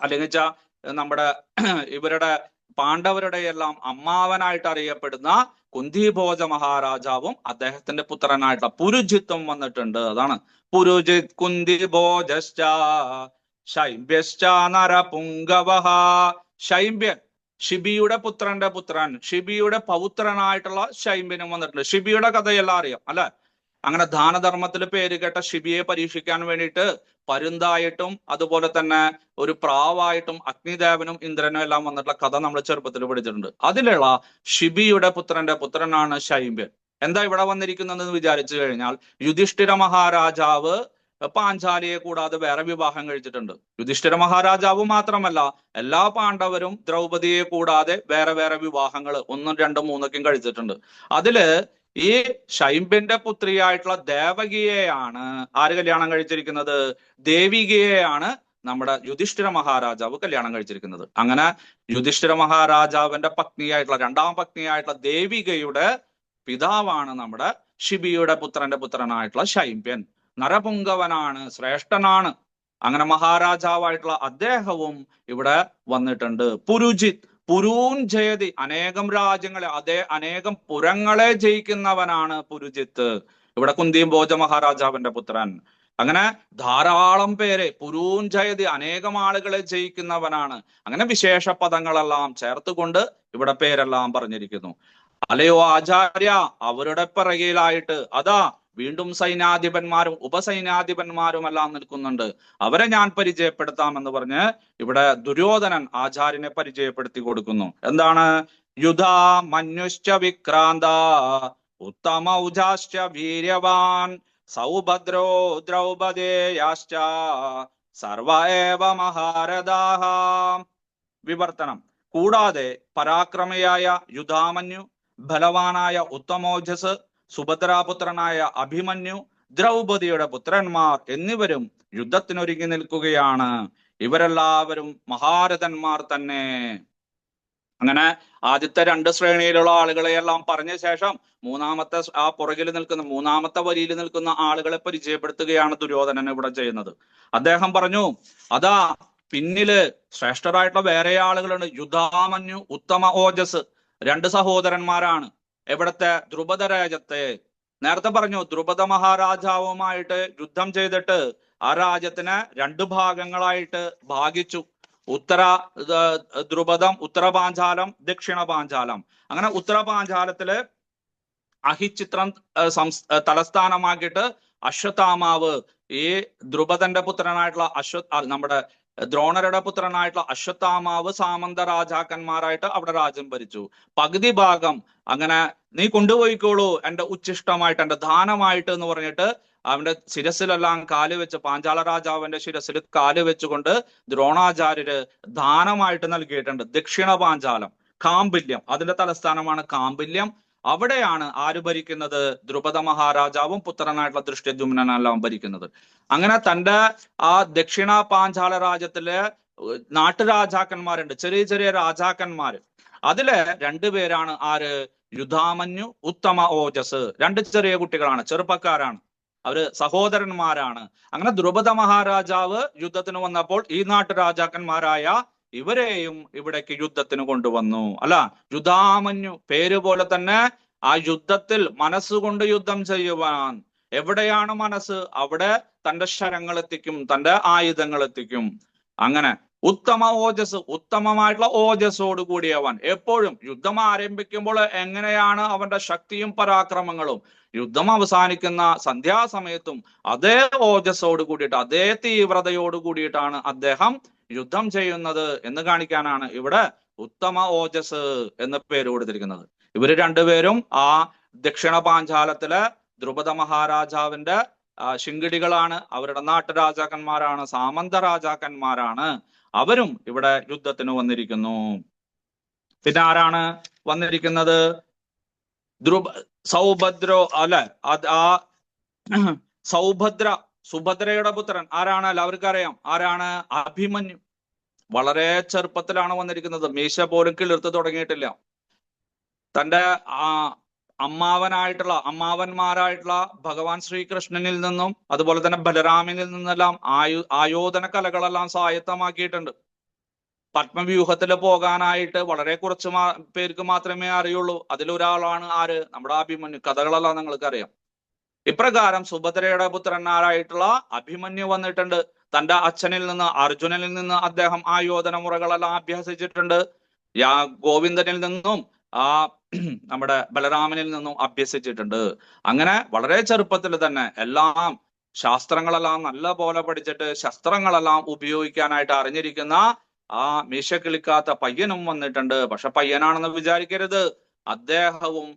A: അല്ലെങ്കിൽ നമ്മുടെ ഇവരുടെ പാണ്ഡവരുടെ എല്ലാം അമ്മാവനായിട്ട് അറിയപ്പെടുന്ന കുന്തിഭോജ മഹാരാജാവും അദ്ദേഹത്തിന്റെ പുത്രനായിട്ടുള്ള പുരുജിത്തും വന്നിട്ടുണ്ട്. അതാണ് പുരുജിത് കുന്തിഭോജശ്ച ശൈബ്യശ്ച നരപുംഗവഃ. ശൈബ്യൻ, ഷിബിയുടെ പുത്രന്റെ പുത്രൻ, ഷിബിയുടെ പൗത്രനായിട്ടുള്ള ശൈബ്യനും വന്നിട്ടുണ്ട്. ഷിബിയുടെ കഥയെല്ലാം അറിയാം അല്ലെ. അങ്ങനെ ദാനധർമ്മത്തിൽ പേര് കേട്ട ഷിബിയെ പരീക്ഷിക്കാൻ വേണ്ടിയിട്ട് പരുന്തായിട്ടും അതുപോലെ തന്നെ ഒരു പ്രാവായിട്ടും അഗ്നിദേവനും ഇന്ദ്രനും എല്ലാം വന്നിട്ടുള്ള കഥ നമ്മൾ ചെറുപ്പത്തിൽ പഠിച്ചിട്ടുണ്ട്. അതിലുള്ള ഷിബിയുടെ പുത്രന്റെ പുത്രനാണ് ശൈബ്യൻ. എന്താ ഇവിടെ വന്നിരിക്കുന്നതെന്ന് വിചാരിച്ചു കഴിഞ്ഞാൽ, യുധിഷ്ഠിര മഹാരാജാവ് പാഞ്ചാലിയെ കൂടാതെ വേറെ വിവാഹം കഴിച്ചിട്ടുണ്ട്. യുധിഷ്ഠിര മഹാരാജാവ് മാത്രമല്ല, എല്ലാ പാണ്ഡവരും ദ്രൗപദിയെ കൂടാതെ വേറെ വേറെ വിവാഹങ്ങൾ 1, 2, 3 കഴിച്ചിട്ടുണ്ട്. അതില് ഈ ശൈബ്യന്റെ പുത്രിയായിട്ടുള്ള ദേവകിയെയാണ് ആര് കല്യാണം കഴിച്ചിരിക്കുന്നത്? ദേവികയെയാണ് നമ്മുടെ യുധിഷ്ഠിര മഹാരാജാവ് കല്യാണം കഴിച്ചിരിക്കുന്നത്. അങ്ങനെ യുധിഷ്ഠിര മഹാരാജാവിന്റെ പത്നിയായിട്ടുള്ള 2ാം പത്നിയായിട്ടുള്ള ദേവികയുടെ പിതാവാണ് നമ്മുടെ ഷിബിയുടെ പുത്രന്റെ പുത്രനായിട്ടുള്ള ശൈബ്യൻ. നരപുംഗവനാണ്, ശ്രേഷ്ഠനാണ്. അങ്ങനെ മഹാരാജാവായിട്ടുള്ള അദ്ദേഹവും ഇവിടെ വന്നിട്ടുണ്ട്. പുരുജിത്, പുരൂൻ ജയതി, അനേകം രാജ്യങ്ങളെ, അനേകം പുരങ്ങളെ ജയിക്കുന്നവനാണ് പുരുജിത്ത്. ഇവിടെ കുന്തിഭോജ മഹാരാജാവിന്റെ പുത്രൻ. അങ്ങനെ ധാരാളം പേരെ, പുരൂൻ ജയതി, അനേകം ആളുകളെ ജയിക്കുന്നവനാണ്. അങ്ങനെ വിശേഷ പദങ്ങളെല്ലാം ചേർത്തുകൊണ്ട് ഇവിടെ പേരെല്ലാം പറഞ്ഞിരിക്കുന്നു. അല്ലയോ ആചാര്യ, അവരുടെ പിറകിലായിട്ട് അതാ വീണ്ടും സൈന്യാധിപന്മാരും ഉപസൈന്യാധിപന്മാരും എല്ലാം നിൽക്കുന്നുണ്ട്. അവരെ ഞാൻ പരിചയപ്പെടുത്താമെന്ന് പറഞ്ഞ് ഇവിടെ ദുര്യോധനൻ ആചാര്യനെ പരിചയപ്പെടുത്തി കൊടുക്കുന്നു. എന്താണ്? യുധാ മന്യുശ്ച വിക്രാന്ത ഉത്തമൗജാശ്ച വീര്യവാൻ സൗഭദ്രോ ദ്രൗപദേയാശ്ച സർവ ഏവ മഹാരഥാഃ. വിവർത്തനം: കൂടാതെ പരാക്രമിയായ യുധാമന്യു, ബലവാനായ ഉത്തമോജസ്, സുഭദ്രാപുത്രനായ അഭിമന്യു, ദ്രൗപദിയുടെ പുത്രന്മാർ എന്നിവരും യുദ്ധത്തിനൊരുങ്ങി നിൽക്കുകയാണ്. ഇവരെല്ലാവരും മഹാരഥന്മാർ തന്നെ. അങ്ങനെ ആദ്യത്തെ 2 ശ്രേണിയിലുള്ള ആളുകളെയെല്ലാം പറഞ്ഞ ശേഷം മൂന്നാമത്തെ ആ പുറകിൽ നിൽക്കുന്ന 3ാമത്തെ വരിയിൽ നിൽക്കുന്ന ആളുകളെ പരിചയപ്പെടുത്തുകയാണ് ദുര്യോധനൻ ഇവിടെ ചെയ്യുന്നത്. അദ്ദേഹം പറഞ്ഞു, അതാ പിന്നില് ശ്രേഷ്ഠരായിട്ടുള്ള വേറെ ആളുകളുണ്ട്. യുധാമന്യു, ഉത്തമ ഓജസ്, 2 സഹോദരന്മാരാണ്. എവിടത്തെ? ദ്രുപദ രാജ്യത്തെ. നേരത്തെ പറഞ്ഞു ദ്രുപദ മഹാരാജാവുമായിട്ട് യുദ്ധം ചെയ്തിട്ട് ആ രാജ്യത്തിനെ 2 ഭാഗങ്ങളായിട്ട് ഭാഗിച്ചു. ദ്രുപദം, ഉത്തര പാഞ്ചാലം, ദക്ഷിണ പാഞ്ചാലം. അങ്ങനെ ഉത്തര പാഞ്ചാലത്തില് അഹിച്ചിത്രം തലസ്ഥാനമാക്കിയിട്ട് അശ്വത്ഥാമാവ്, ഈ ദ്രുപദന്റെ പുത്രനായിട്ടുള്ള നമ്മുടെ ദ്രോണരുടെ പുത്രനായിട്ടുള്ള അശ്വത്ഥാമാവ് സാമന്ത രാജാക്കന്മാരായിട്ട് അവിടെ രാജ്യം ഭരിച്ചു. പകുതി ഭാഗം അങ്ങനെ നീ കൊണ്ടുപോയിക്കോളൂ എന്റെ ഉച്ഛിഷ്ടമായിട്ട്, എന്റെ ദാനമായിട്ട് എന്ന് പറഞ്ഞിട്ട് അവന്റെ ശിരസിലെല്ലാം കാല് വെച്ച്, പാഞ്ചാല രാജാവിന്റെ ശിരസിൽ കാല് വെച്ചുകൊണ്ട് ദ്രോണാചാര്യര് ദാനമായിട്ട് നൽകിയിട്ടുണ്ട്. ദക്ഷിണ പാഞ്ചാലം, കാമ്പില്യം, അതിന്റെ തലസ്ഥാനമാണ് കാമ്പില്യം. അവിടെയാണ് ആര് ഭരിക്കുന്നത്? ദ്രുപദ മഹാരാജാവും പുത്രനായിട്ടുള്ള ദൃഷ്ടദ്യുമ്നെല്ലാം ഭരിക്കുന്നത്. അങ്ങനെ തന്റെ ആ ദക്ഷിണ പാഞ്ചാല രാജ്യത്തിലെ നാട്ടുരാജാക്കന്മാരുണ്ട്, ചെറിയ ചെറിയ രാജാക്കന്മാര്. അതില് രണ്ടുപേരാണ് ആര്? യുധാമന്യു, ഉത്തമ ഓജസ്. രണ്ട് ചെറിയ കുട്ടികളാണ്, ചെറുപ്പക്കാരാണ്, അവര് സഹോദരന്മാരാണ്. അങ്ങനെ ദ്രുപദ മഹാരാജാവ് യുദ്ധത്തിന് വന്നപ്പോൾ ഈ നാട്ടുരാജാക്കന്മാരായ ഇവരെയും ഇവിടേക്ക് യുദ്ധത്തിന് കൊണ്ടുവന്നു. അല്ല, യുധാമന്യു പേര് പോലെ തന്നെ ആ യുദ്ധത്തിൽ മനസ്സുകൊണ്ട് യുദ്ധം ചെയ്യുവാൻ, എവിടെയാണ് മനസ്സ് അവിടെ തന്റെ ശരങ്ങൾ എത്തിക്കും, തന്റെ ആയുധങ്ങൾ എത്തിക്കും. അങ്ങനെ ഉത്തമ ഓജസ്, ഉത്തമമായിട്ടുള്ള ഓജസ്സോട് കൂടിയവൻ. എപ്പോഴും യുദ്ധം ആരംഭിക്കുമ്പോൾ എങ്ങനെയാണ് അവന്റെ ശക്തിയും പരാക്രമങ്ങളും, യുദ്ധം അവസാനിക്കുന്ന സന്ധ്യാസമയത്തും അതേ ഓജസ്സോട് കൂടിയിട്ട്, അതേ തീവ്രതയോട് കൂടിയിട്ടാണ് അദ്ദേഹം യുദ്ധം ചെയ്യുന്നത് എന്ന് കാണിക്കാനാണ് ഇവിടെ ഉത്തമ ഓജസ് എന്ന പേര് കൊടുത്തിരിക്കുന്നത്. ഇവര് രണ്ടുപേരും ആ ദക്ഷിണ പാഞ്ചാലത്തിലെ ദ്രുപദ മഹാരാജാവിന്റെ ശിങ്കിടികളാണ്, അവരുടെ നാട്ടുരാജാക്കന്മാരാണ്, സാമന്ത രാജാക്കന്മാരാണ്. അവരും ഇവിടെ യുദ്ധത്തിന് വന്നിരിക്കുന്നു. പിന്നെ ആരാണ് വന്നിരിക്കുന്നത്? സൗഭദ്രോ അല്ലെ, ആ സൗഭദ്ര, സുഭദ്രയുടെ പുത്രൻ ആരാണ്? എല്ലാവർക്കും അറിയാം ആരാണ്? അഭിമന്യു. വളരെ ചെറുപ്പത്തിലാണ് വന്നിരിക്കുന്നത്, മീശ പോലും കിളിർത്ത് തുടങ്ങിയിട്ടില്ല. തന്റെ അമ്മാവന്മാരായിട്ടുള്ള ഭഗവാൻ ശ്രീകൃഷ്ണനിൽ നിന്നും അതുപോലെ തന്നെ ബലരാമനിൽ നിന്നെല്ലാം ആയോധന കലകളെല്ലാം സ്വായത്തമാക്കിയിട്ടുണ്ട്. പത്മവ്യൂഹത്തിൽ പോകാനായിട്ട് വളരെ കുറച്ച് പേർക്ക് മാത്രമേ അറിയുള്ളൂ. അതിലൊരാളാണ് ആര്? നമ്മുടെ അഭിമന്യു. കഥകളെല്ലാം നിങ്ങൾക്ക് അറിയാം. ഇപ്രകാരം സുഭദ്രയുടെ പുത്രന്മാരായിട്ടുള്ള അഭിമന്യു വന്നിട്ടുണ്ട്. തന്റെ അച്ഛനിൽ നിന്ന്, അർജുനനിൽ നിന്ന് അദ്ദേഹം ആയോധന മുറകളെല്ലാം അഭ്യസിച്ചിട്ടുണ്ട്. ഗോവിന്ദനിൽ നിന്നും നമ്മുടെ ബലരാമനിൽ നിന്നും അഭ്യസിച്ചിട്ടുണ്ട്. അങ്ങനെ വളരെ ചെറുപ്പത്തിൽ തന്നെ എല്ലാം ശാസ്ത്രങ്ങളെല്ലാം നല്ല പോലെ പഠിച്ചിട്ട് ശസ്ത്രങ്ങളെല്ലാം ഉപയോഗിക്കാനായിട്ട് അറിഞ്ഞിരിക്കുന്ന ആ മീശ കിളിക്കാത്ത പയ്യനും വന്നിട്ടുണ്ട്. പക്ഷെ പയ്യനാണെന്ന് വിചാരിക്കരുത്, അദ്ദേഹവും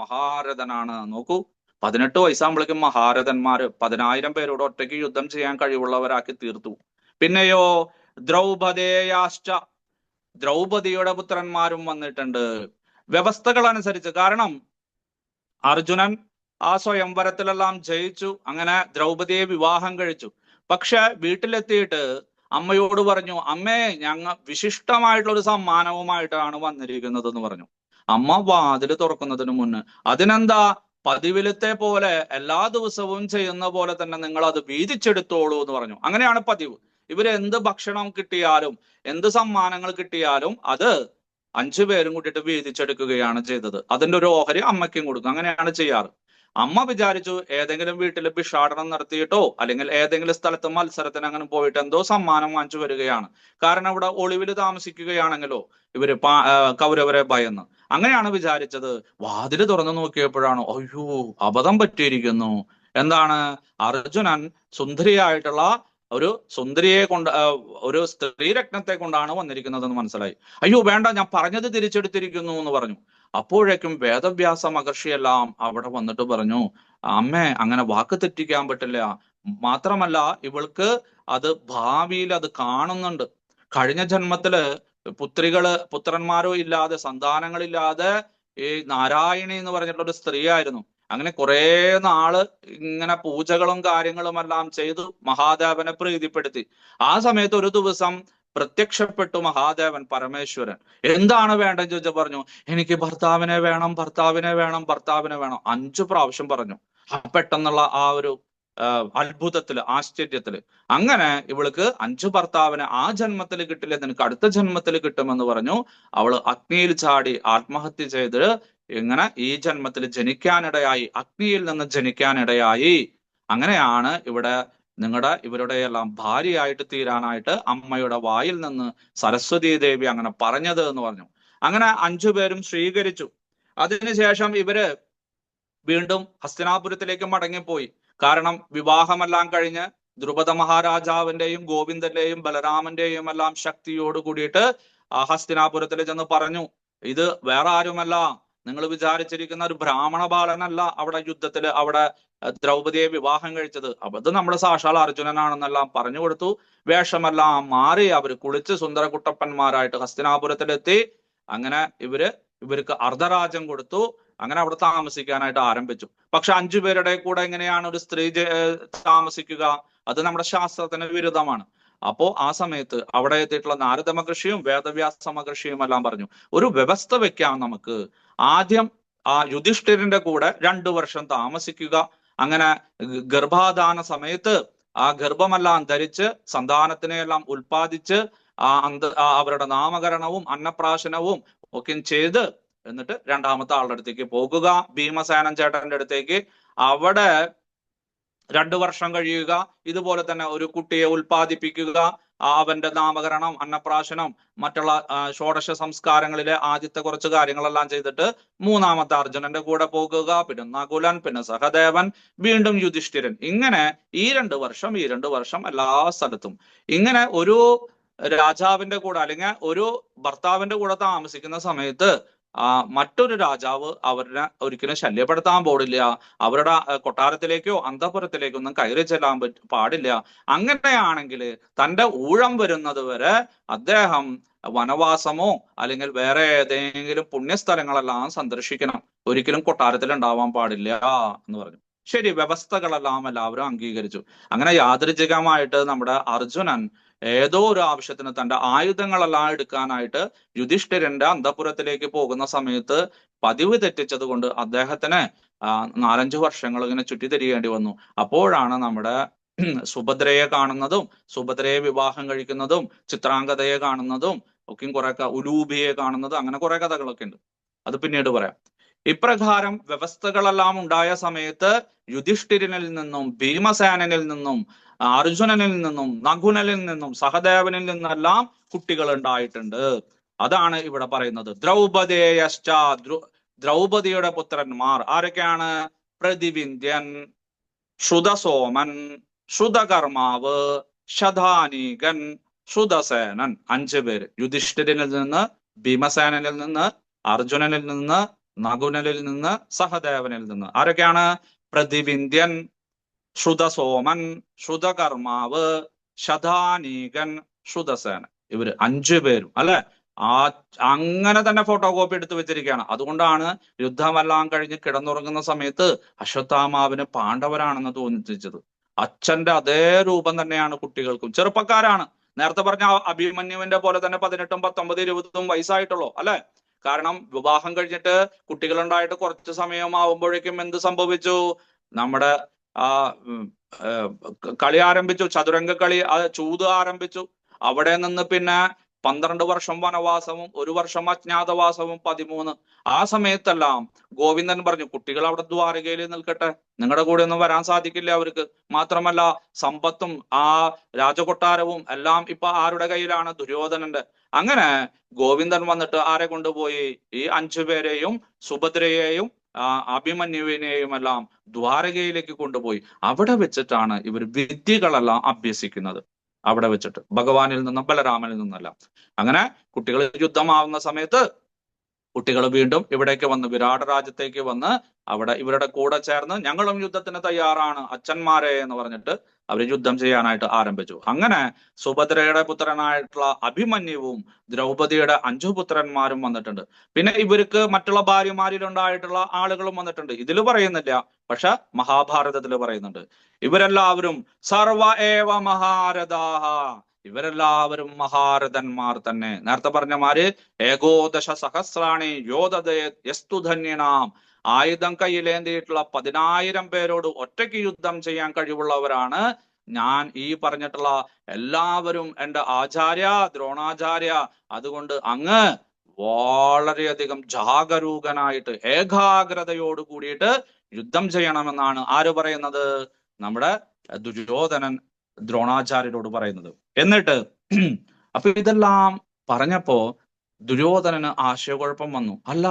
A: മഹാരഥനാണ്. നോക്കൂ, 18 വയസ്സാകുമ്പോഴേക്കും മഹാരഥന്മാര് 10,000 പേരോട് ഒറ്റയ്ക്ക് യുദ്ധം ചെയ്യാൻ കഴിവുള്ളവരാക്കി തീർത്തു. പിന്നെയോ ദ്രൗപദേയാശ്ച, ദ്രൗപദിയുടെ പുത്രന്മാരും വന്നിട്ടുണ്ട് വ്യവസ്ഥകൾ അനുസരിച്ച്. കാരണം അർജുനൻ ആ സ്വയംവരത്തിലെല്ലാം ജയിച്ചു, അങ്ങനെ ദ്രൗപദിയെ വിവാഹം കഴിച്ചു. പക്ഷെ വീട്ടിലെത്തിയിട്ട് അമ്മയോട് പറഞ്ഞു, അമ്മേ വിശിഷ്ടമായിട്ടുള്ള ഒരു സമ്മാനവുമായിട്ടാണ് വന്നിരിക്കുന്നത് എന്ന് പറഞ്ഞു. അമ്മ വാതിൽ തുറക്കുന്നതിന് മുന്ന്, അതിനെന്താ, പതിവിലത്തെ പോലെ എല്ലാ ദിവസവും ചെയ്യുന്ന പോലെ തന്നെ നിങ്ങൾ അത് വീതിച്ചെടുത്തോളൂ എന്ന് പറഞ്ഞു. അങ്ങനെയാണ് പതിവ്. ഇവര് എന്ത് ഭക്ഷണം കിട്ടിയാലും എന്ത് സമ്മാനങ്ങൾ കിട്ടിയാലും അത് 5 പേരും കൂട്ടിയിട്ട് വീതിച്ചെടുക്കുകയാണ് ചെയ്തത്. അതിന്റെ ഒരു ഓഹരി അമ്മയ്ക്കും കൊടുക്കും. അങ്ങനെയാണ് ചെയ്യാറ്. അമ്മ വിചാരിച്ചു ഏതെങ്കിലും വീട്ടിൽ ഭിക്ഷാടനം നടത്തിയിട്ടോ അല്ലെങ്കിൽ ഏതെങ്കിലും സ്ഥലത്ത് മത്സരത്തിന് അങ്ങനെ പോയിട്ട് എന്തോ സമ്മാനം വാങ്ങിച്ചു വരികയാണ്. കാരണം ഇവിടെ ഒളിവിൽ താമസിക്കുകയാണെങ്കിലോ ഇവര് കൗരവരെ ഭയന്ന്, അങ്ങനെയാണ് വിചാരിച്ചത്. വാതില് തുറന്നു നോക്കിയപ്പോഴാണ് അയ്യോ അബദ്ധം പറ്റിയിരിക്കുന്നു. എന്താണ്? അർജുനൻ സുന്ദരിയായിട്ടുള്ള ഒരു സുന്ദരിയെ കൊണ്ട്, ഒരു സ്ത്രീരത്നത്തെ കൊണ്ടാണ് വന്നിരിക്കുന്നത് എന്ന് മനസ്സിലായി. അയ്യോ വേണ്ട, ഞാൻ പറഞ്ഞത് തിരിച്ചെടുത്തിരിക്കുന്നു എന്ന് പറഞ്ഞു. അപ്പോഴേക്കും വേദവ്യാസ മഹർഷിയെല്ലാം അവിടെ വന്നിട്ട് പറഞ്ഞു, അമ്മേ അങ്ങനെ വാക്ക് തെറ്റിക്കാൻ പറ്റില്ല. മാത്രമല്ല ഇവൾക്ക് അത് ഭാവിയിൽ അത് കാണുന്നുണ്ട്. കഴിഞ്ഞ ജന്മത്തില് പുത്രന്മാരോ ഇല്ലാതെ, സന്താനങ്ങളില്ലാതെ ഈ നാരായണി എന്ന് പറഞ്ഞിട്ടുള്ള ഒരു സ്ത്രീ ആയിരുന്നു. അങ്ങനെ കുറെ നാള് ഇങ്ങനെ പൂജകളും കാര്യങ്ങളും എല്ലാം ചെയ്തു മഹാദേവനെ പ്രീതിപ്പെടുത്തി. ആ സമയത്ത് ഒരു ദിവസം പ്രത്യക്ഷപ്പെട്ടു മഹാദേവൻ, പരമേശ്വരൻ. എന്താണ് വേണ്ടെന്ന് ചോദിച്ചാൽ പറഞ്ഞു, എനിക്ക് ഭർത്താവിനെ വേണം, ഭർത്താവിനെ വേണം, ഭർത്താവിനെ വേണം 5 പ്രാവശ്യം പറഞ്ഞു. പെട്ടെന്നുള്ള ആ ഒരു അത്ഭുതത്തില്, ആശ്ചര്യത്തില് അങ്ങനെ ഇവൾക്ക് 5 ഭർത്താവിനെ ആ ജന്മത്തിൽ കിട്ടില്ല, നിനക്ക് അടുത്ത ജന്മത്തിൽ കിട്ടുമെന്ന് പറഞ്ഞു. അവള് അഗ്നിയിൽ ചാടി ആത്മഹത്യ ചെയ്ത് ഇങ്ങനെ ഈ ജന്മത്തിൽ ജനിക്കാനിടയായി, അഗ്നിയിൽ നിന്ന് ജനിക്കാനിടയായി. അങ്ങനെയാണ് ഇവിടെ ഇവരുടെ എല്ലാം ഭാര്യയായിട്ട് തീരാനായിട്ട് അമ്മയുടെ വായിൽ നിന്ന് സരസ്വതി ദേവി അങ്ങനെ പറഞ്ഞത് എന്ന് പറഞ്ഞു. അങ്ങനെ 5 പേരും സ്വീകരിച്ചു. അതിനുശേഷം ഇവര് വീണ്ടും ഹസ്തിനാപുരത്തിലേക്ക് മടങ്ങിപ്പോയി. കാരണം വിവാഹമെല്ലാം കഴിഞ്ഞ് ദ്രുപദ മഹാരാജാവിന്റെയും ഗോവിന്ദന്റെയും ബലരാമന്റെയും എല്ലാം ശക്തിയോട് കൂടിയിട്ട് ഹസ്തിനാപുരത്തിൽ ചെന്ന് പറഞ്ഞു, ഇത് വേറെ ആരുമല്ല, നിങ്ങൾ വിചാരിച്ചിരിക്കുന്ന ഒരു ബ്രാഹ്മണ ബാലനല്ല അവിടെ യുദ്ധത്തിൽ അവിടെ ദ്രൗപദിയെ വിവാഹം കഴിച്ചത്. അപ്പൊ അത് നമ്മുടെ സാക്ഷാൽ അർജുനനാണെന്നെല്ലാം പറഞ്ഞു കൊടുത്തു. വേഷമെല്ലാം മാറി അവർ കുളിച്ച് സുന്ദരകുട്ടപ്പന്മാരായിട്ട് ഹസ്തിനാപുരത്തിലെത്തി. അങ്ങനെ ഇവർക്ക് അർദ്ധരാജ്യം കൊടുത്തു. അങ്ങനെ അവിടെ താമസിക്കാനായിട്ട് ആരംഭിച്ചു. പക്ഷെ 5 പേരുടെ കൂടെ എങ്ങനെയാണ് ഒരു സ്ത്രീ താമസിക്കുക? അത് നമ്മുടെ ശാസ്ത്രത്തിന് വിരുദ്ധമാണ്. അപ്പോ ആ സമയത്ത് അവിടെ എത്തിയിട്ടുള്ള നാരദ മഹർഷിയും വേദവ്യാസ മഹർഷിയും എല്ലാം പറഞ്ഞു, ഒരു വ്യവസ്ഥ വെക്കാം നമുക്ക്. ആദ്യം ആ യുധിഷ്ഠിരന്റെ കൂടെ 2 വർഷം താമസിക്കുക. അങ്ങനെ ഗർഭാധാന സമയത്ത് ആ ഗർഭമെല്ലാം ധരിച്ച് സന്താനത്തിനെയെല്ലാം ഉൽപ്പാദിച്ച് അവരുടെ നാമകരണവും അന്നപ്രാശനവും ഒക്കെ ചെയ്ത് എന്നിട്ട് 2ാമത്തെ ആളുടെ അടുത്തേക്ക് പോകുക, ഭീമസേനൻ ചേട്ടന്റെ അടുത്തേക്ക്. അവിടെ 2 വർഷം കഴിയുക, ഇതുപോലെ തന്നെ ഒരു കുട്ടിയെ ഉൽപ്പാദിപ്പിക്കുക, അവന്റെ നാമകരണം, അന്നപ്രാശനം, മറ്റുള്ള ഷോഡശ സംസ്കാരങ്ങളിലെ ആദ്യത്തെ കുറച്ച് കാര്യങ്ങളെല്ലാം ചെയ്തിട്ട് 3ാമത്തെ അർജുനന്റെ കൂടെ പോകുക, പിന്നെ നകുലൻ, പിന്നെ സഹദേവൻ, വീണ്ടും യുധിഷ്ഠിരൻ. ഇങ്ങനെ ഈ 2 വർഷം എല്ലാ സ്ഥലത്തും ഇങ്ങനെ ഒരു രാജാവിന്റെ കൂടെ അല്ലെങ്കിൽ ഒരു ഭർത്താവിന്റെ കൂടെ താമസിക്കുന്ന സമയത്ത് മറ്റൊരു രാജാവ് അവരെ ഒരിക്കലും ശല്യപ്പെടുത്താൻ പാടില്ല. അവരുടെ കൊട്ടാരത്തിലേക്കോ അന്തഃപുരത്തിലേക്കോ ഒന്നും കയറി ചെല്ലാൻ പാടില്ല. അങ്ങനെയാണെങ്കിൽ തന്റെ ഊഴം വരുന്നത് വരെ അദ്ദേഹം വനവാസമോ അല്ലെങ്കിൽ വേറെ ഏതെങ്കിലും പുണ്യസ്ഥലങ്ങളെല്ലാം സന്ദർശിക്കണം, ഒരിക്കലും കൊട്ടാരത്തിൽ ഉണ്ടാവാൻ പാടില്ല എന്ന് പറഞ്ഞു. ശരി, വ്യവസ്ഥകളെല്ലാം എല്ലാവരും അംഗീകരിച്ചു. അങ്ങനെ യാദൃച്ഛികമായിട്ട് നമ്മുടെ അർജുനൻ ഏതോ ഒരു ആവശ്യത്തിന് തന്റെ ആയുധങ്ങളെല്ലാം എടുക്കാനായിട്ട് യുധിഷ്ഠിരന്റെ അന്തഃപുരത്തിലേക്ക് പോകുന്ന സമയത്ത് പതിവ് തെറ്റിച്ചത് കൊണ്ട് അദ്ദേഹത്തിന് 4-5 വർഷങ്ങൾ ഇങ്ങനെ ചുറ്റിത്തിരിയേണ്ടി വന്നു. അപ്പോഴാണ് നമ്മുടെ സുഭദ്രയെ കാണുന്നതും സുഭദ്രയെ വിവാഹം കഴിക്കുന്നതും ചിത്രാംഗതയെ കാണുന്നതും ഒക്കെ കുറെ ഉലൂബിയെ കാണുന്നതും അങ്ങനെ കുറെ കഥകളൊക്കെ ഉണ്ട്. അത് പിന്നീട് പറയാം. ഇപ്രകാരം വ്യവസ്ഥകളെല്ലാം ഉണ്ടായ സമയത്ത് യുധിഷ്ഠിരനിൽ നിന്നും ഭീമസേനനിൽ നിന്നും അർജുനനിൽ നിന്നും നകുലനിൽ നിന്നും സഹദേവനിൽ നിന്നെല്ലാം കുട്ടികൾ ഉണ്ടായിട്ടുണ്ട്. അതാണ് ഇവിടെ പറയുന്നത്. ദ്രൗപദിയുടെ പുത്രന്മാർ ആരൊക്കെയാണ്? പ്രതിവിന്ധ്യൻ, ശ്രുതസോമൻ, ശ്രുതകർമാവ്, ശതാനീകൻ, ശ്രുതസേനൻ. 5 പേര്. യുധിഷ്ഠിരനിൽ നിന്ന്, ഭീമസേനനിൽ നിന്ന്, അർജുനനിൽ നിന്ന്, നകുലനിൽ നിന്ന്, സഹദേവനിൽ നിന്ന്. ആരൊക്കെയാണ്? പ്രതിവിന്ധ്യൻ, ശ്രുതസോമൻ, ശ്രുതകർമാവ്, ശതാനീകൻ, ശ്രുതസേനൻ. ഇവര് 5 പേരും അല്ലെ അങ്ങനെ തന്നെ ഫോട്ടോ കോപ്പി എടുത്ത് വെച്ചിരിക്കുകയാണ്. അതുകൊണ്ടാണ് യുദ്ധമെല്ലാം കഴിഞ്ഞ് കിടന്നുറങ്ങുന്ന സമയത്ത് അശ്വത്ഥാമാവിന് പാണ്ഡവരാണെന്ന് തോന്നിച്ചത്. അച്ഛന്റെ അതേ രൂപം തന്നെയാണ് കുട്ടികൾക്കും. ചെറുപ്പക്കാരാണ്. നേരത്തെ പറഞ്ഞ അഭിമന്യുവിന്റെ പോലെ തന്നെ 18, 19, 20 വയസ്സായിട്ടുള്ളൂ അല്ലെ. കാരണം വിവാഹം കഴിഞ്ഞിട്ട് കുട്ടികളുണ്ടായിട്ട് കുറച്ച് സമയമാവുമ്പോഴേക്കും എന്ത് സംഭവിച്ചു? നമ്മുടെ കളി ആരംഭിച്ചു, ചതുരംഗ കളി, ചൂത് ആരംഭിച്ചു. അവിടെ നിന്ന് പിന്നെ 12 വർഷം വനവാസവും 1 വർഷം അജ്ഞാതവാസവും 13. ആ സമയത്തെല്ലാം ഗോവിന്ദൻ പറഞ്ഞു, കുട്ടികൾ അവിടെ ദ്വാരകയിൽ നിൽക്കട്ടെ, നിങ്ങളുടെ കൂടെ ഒന്നും വരാൻ സാധിക്കില്ല അവർക്ക്. മാത്രമല്ല സമ്പത്തും ആ രാജകൊട്ടാരവും എല്ലാം ഇപ്പൊ ആരുടെ കയ്യിലാണ്? ദുര്യോധനന്റെ. അങ്ങനെ ഗോവിന്ദൻ വന്നിട്ട് ആരെ കൊണ്ടുപോയി? ഈ 5 പേരെയും സുഭദ്രയെയും അഭിമന്യുവിനെയും എല്ലാം ദ്വാരകയിലേക്ക് കൊണ്ടുപോയി. അവിടെ വെച്ചിട്ടാണ് ഇവർ വിദ്യകളെല്ലാം അഭ്യസിക്കുന്നത്. അവിടെ വെച്ചിട്ട് ഭഗവാനിൽ നിന്നും ബലരാമനിൽ നിന്നല്ല. അങ്ങനെ കുട്ടികൾ യുദ്ധമാവുന്ന സമയത്ത് കുട്ടികൾ വീണ്ടും ഇവിടേക്ക് വന്ന് വിരാട രാജ്യത്തേക്ക് വന്ന് അവിടെ ഇവരുടെ കൂടെ ചേർന്ന് ഞങ്ങളും യുദ്ധത്തിന് തയ്യാറാണ് അച്ഛന്മാരെ എന്ന് പറഞ്ഞിട്ട് അവർ യുദ്ധം ചെയ്യാനായിട്ട് ആരംഭിച്ചു. അങ്ങനെ സുഭദ്രയുടെ പുത്രനായിട്ടുള്ള അഭിമന്യുവും ദ്രൗപദിയുടെ 5 പുത്രന്മാരും വന്നിട്ടുണ്ട്. പിന്നെ ഇവർക്ക് മറ്റുള്ള ഭാര്യമാരിലുണ്ടായിട്ടുള്ള ആളുകളും വന്നിട്ടുണ്ട്. ഇതിൽ പറയുന്നില്ല, പക്ഷെ മഹാഭാരതത്തിൽ പറയുന്നുണ്ട്. ഇവരെല്ലാവരും സർവ ഏവ മഹാരഥാഹ, ഇവരെല്ലാവരും മഹാരഥന്മാർ തന്നെ. നേരത്തെ പറഞ്ഞമാര് ഏകോദശ സഹസ്രാണി യോധനേസ്തുധന്യനാം, ആയുധം കയ്യിലേന്തിയിട്ടുള്ള 10,000 പേരോട് ഒറ്റയ്ക്ക് യുദ്ധം ചെയ്യാൻ കഴിവുള്ളവരാണ് ഞാൻ. ഈ പറഞ്ഞിട്ടുള്ള എല്ലാവരും എൻ്റെ ആചാര്യ, ദ്രോണാചാര്യ. അതുകൊണ്ട് അങ്ങ് വളരെയധികം ജാഗരൂകനായിട്ട് ഏകാഗ്രതയോട് കൂടിയിട്ട് യുദ്ധം ചെയ്യണമെന്നാണ് ആര് പറയുന്നത്? നമ്മുടെ ദുര്യോധനൻ ദ്രോണാചാര്യരോട് പറയുന്നത്. എന്നിട്ട് അപ്പൊ ഇതെല്ലാം പറഞ്ഞപ്പോ ദുര്യോധനന് ആശയക്കുഴപ്പം വന്നു. അല്ല,